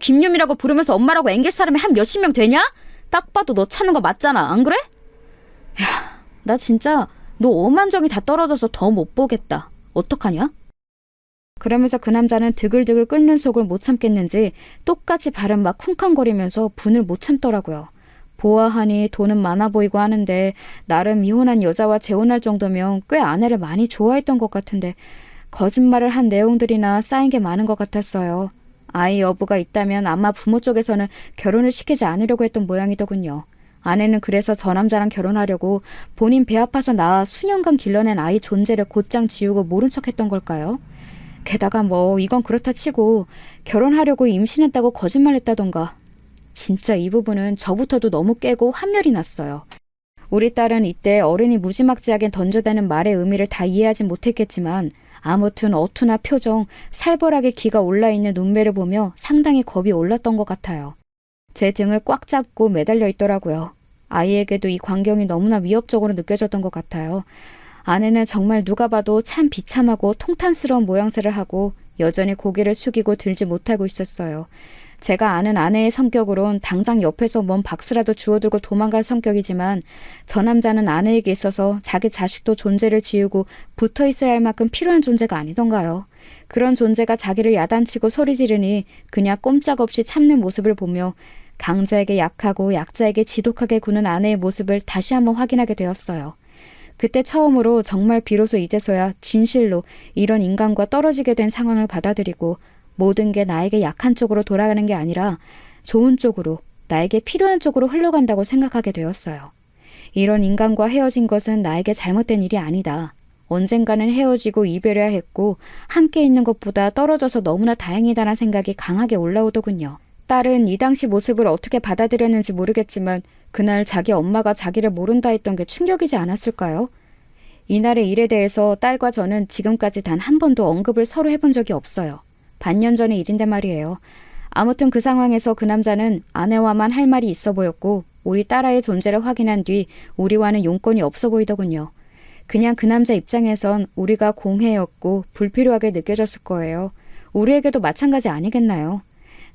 부르면서 엄마라고 앵길 사람이 한 몇십 명 되냐? 딱 봐도 너 찾는 거 맞잖아. 안 그래? 야, 나 진짜 너 오만정이 다 떨어져서 더 못 보겠다. 어떡하냐? 그러면서 그 남자는 드글드글 끓는 속을 못 참겠는지 똑같이 발은 막 쿵쾅거리면서 분을 못 참더라고요. 보아하니 돈은 많아 보이고 하는데 나름 이혼한 여자와 재혼할 정도면 꽤 아내를 많이 좋아했던 것 같은데 거짓말을 한 내용들이나 쌓인 게 많은 것 같았어요. 아이 여부가 있다면 아마 부모 쪽에서는 결혼을 시키지 않으려고 했던 모양이더군요. 아내는 그래서 저 남자랑 결혼하려고 본인 배 아파서 낳아 수년간 길러낸 아이 존재를 곧장 지우고 모른 척했던 걸까요? 게다가 뭐 이건 그렇다 치고 결혼하려고 임신했다고 거짓말했다던가. 진짜 이 부분은 저부터도 너무 깨고 환멸이 났어요. 우리 딸은 이때 어른이 무지막지하게 던져대는 말의 의미를 다 이해하진 못했겠지만 아무튼 어투나 표정, 살벌하게 기가 올라있는 눈매를 보며 상당히 겁이 올랐던 것 같아요. 제 등을 꽉 잡고 매달려 있더라고요. 아이에게도 이 광경이 너무나 위협적으로 느껴졌던 것 같아요. 아내는 정말 누가 봐도 참 비참하고 통탄스러운 모양새를 하고 여전히 고개를 숙이고 들지 못하고 있었어요. 제가 아는 아내의 성격으론 당장 옆에서 뭔 박스라도 주워들고 도망갈 성격이지만 저 남자는 아내에게 있어서 자기 자식도 존재를 지우고 붙어 있어야 할 만큼 필요한 존재가 아니던가요. 그런 존재가 자기를 야단치고 소리 지르니 그냥 꼼짝없이 참는 모습을 보며 강자에게 약하고 약자에게 지독하게 구는 아내의 모습을 다시 한번 확인하게 되었어요. 그때 처음으로 정말 비로소 이제서야 진실로 이런 인간과 떨어지게 된 상황을 받아들이고 모든 게 나에게 약한 쪽으로 돌아가는 게 아니라 좋은 쪽으로, 나에게 필요한 쪽으로 흘러간다고 생각하게 되었어요. 이런 인간과 헤어진 것은 나에게 잘못된 일이 아니다. 언젠가는 헤어지고 이별해야 했고 함께 있는 것보다 떨어져서 너무나 다행이다라는 생각이 강하게 올라오더군요. 딸은 이 당시 모습을 어떻게 받아들였는지 모르겠지만 그날 자기 엄마가 자기를 모른다 했던 게 충격이지 않았을까요? 이날의 일에 대해서 딸과 저는 지금까지 단 한 번도 언급을 서로 해본 적이 없어요. 반년 전의 일인데 말이에요. 아무튼 그 상황에서 그 남자는 아내와만 할 말이 있어 보였고 우리 딸아이의 존재를 확인한 뒤 우리와는 용건이 없어 보이더군요. 그냥 그 남자 입장에선 우리가 공해였고 불필요하게 느껴졌을 거예요. 우리에게도 마찬가지 아니겠나요?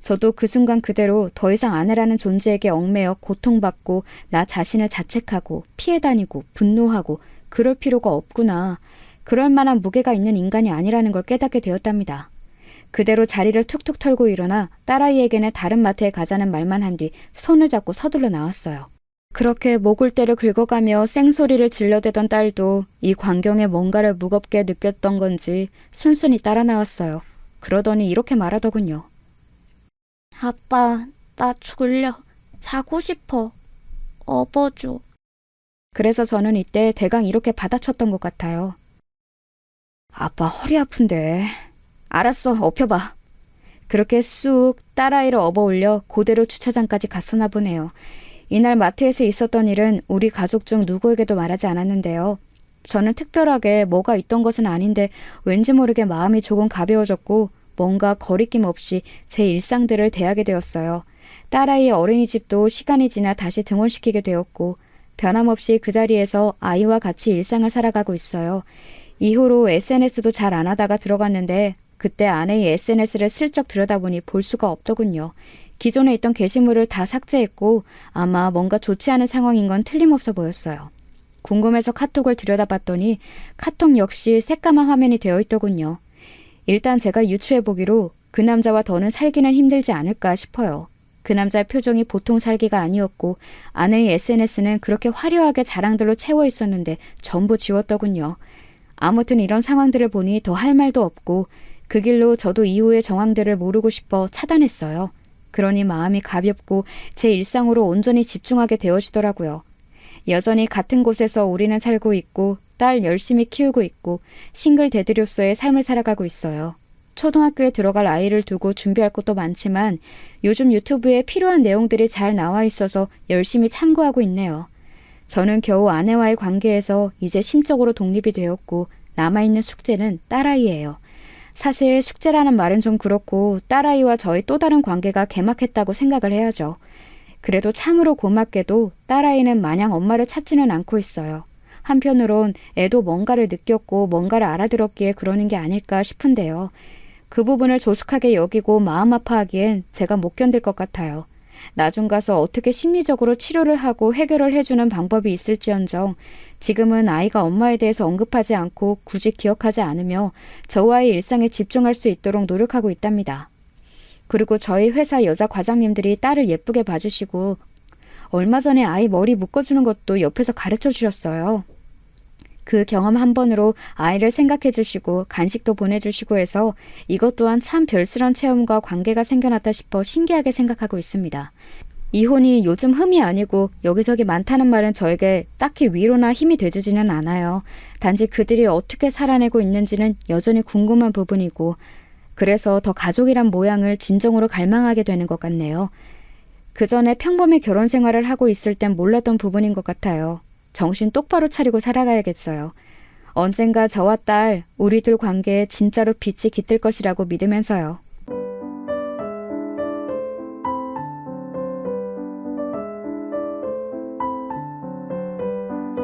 저도 그 순간 그대로 더 이상 아내라는 존재에게 얽매여 고통받고 나 자신을 자책하고 피해 다니고 분노하고 그럴 필요가 없구나. 그럴 만한 무게가 있는 인간이 아니라는 걸 깨닫게 되었답니다. 그대로 자리를 툭툭 털고 일어나 딸아이에게는 다른 마트에 가자는 말만 한 뒤 손을 잡고 서둘러 나왔어요. 그렇게 목을대를 긁어가며 쌩소리를 질러대던 딸도 이 광경에 뭔가를 무겁게 느꼈던 건지 순순히 따라 나왔어요. 그러더니 이렇게 말하더군요. 아빠, 나 졸려. 자고 싶어. 업어줘. 그래서 저는 이때 대강 이렇게 받아쳤던 것 같아요. 아빠 허리 아픈데. 알았어, 업혀봐. 그렇게 쑥 딸아이를 업어올려 그대로 주차장까지 갔었나 보네요. 이날 마트에서 있었던 일은 우리 가족 중 누구에게도 말하지 않았는데요. 저는 특별하게 뭐가 있던 것은 아닌데 왠지 모르게 마음이 조금 가벼워졌고 뭔가 거리낌 없이 제 일상들을 대하게 되었어요. 딸아이의 어린이집도 시간이 지나 다시 등원시키게 되었고 변함없이 그 자리에서 아이와 같이 일상을 살아가고 있어요. 이후로 SNS도 잘 안 하다가 들어갔는데 그때 아내의 SNS를 슬쩍 들여다보니 볼 수가 없더군요. 기존에 있던 게시물을 다 삭제했고 아마 뭔가 좋지 않은 상황인 건 틀림없어 보였어요. 궁금해서 카톡을 들여다봤더니 카톡 역시 새까만 화면이 되어 있더군요. 일단 제가 유추해보기로 그 남자와 더는 살기는 힘들지 않을까 싶어요. 그 남자의 표정이 보통 살기가 아니었고 아내의 SNS는 그렇게 화려하게 자랑들로 채워 있었는데 전부 지웠더군요. 아무튼 이런 상황들을 보니 더 할 말도 없고 그 길로 저도 이후의 정황들을 모르고 싶어 차단했어요. 그러니 마음이 가볍고 제 일상으로 온전히 집중하게 되어지더라고요. 여전히 같은 곳에서 우리는 살고 있고 딸 열심히 키우고 있고 싱글 대드로서의 삶을 살아가고 있어요. 초등학교에 들어갈 아이를 두고 준비할 것도 많지만 요즘 유튜브에 필요한 내용들이 잘 나와 있어서 열심히 참고하고 있네요. 저는 겨우 아내와의 관계에서 이제 심적으로 독립이 되었고 남아있는 숙제는 딸아이예요. 사실 숙제라는 말은 좀 그렇고 딸아이와 저의 또 다른 관계가 개막했다고 생각을 해야죠. 그래도 참으로 고맙게도 딸아이는 마냥 엄마를 찾지는 않고 있어요. 한편으론 애도 뭔가를 느꼈고 뭔가를 알아들었기에 그러는 게 아닐까 싶은데요. 그 부분을 조숙하게 여기고 마음 아파하기엔 제가 못 견딜 것 같아요. 나중 가서 어떻게 심리적으로 치료를 하고 해결을 해주는 방법이 있을지언정 지금은 아이가 엄마에 대해서 언급하지 않고 굳이 기억하지 않으며 저와의 일상에 집중할 수 있도록 노력하고 있답니다. 그리고 저희 회사 여자 과장님들이 딸을 예쁘게 봐주시고 얼마 전에 아이 머리 묶어주는 것도 옆에서 가르쳐 주셨어요. 그 경험 한 번으로 아이를 생각해 주시고 간식도 보내주시고 해서 이것 또한 참 별스런 체험과 관계가 생겨났다 싶어 신기하게 생각하고 있습니다. 이혼이 요즘 흠이 아니고 여기저기 많다는 말은 저에게 딱히 위로나 힘이 돼주지는 않아요. 단지 그들이 어떻게 살아내고 있는지는 여전히 궁금한 부분이고 그래서 더 가족이란 모양을 진정으로 갈망하게 되는 것 같네요. 그 전에 평범히 결혼 생활을 하고 있을 땐 몰랐던 부분인 것 같아요. 정신 똑바로 차리고 살아가야겠어요. 언젠가 저와 딸, 우리 둘 관계에 진짜로 빛이 깃들 것이라고 믿으면서요.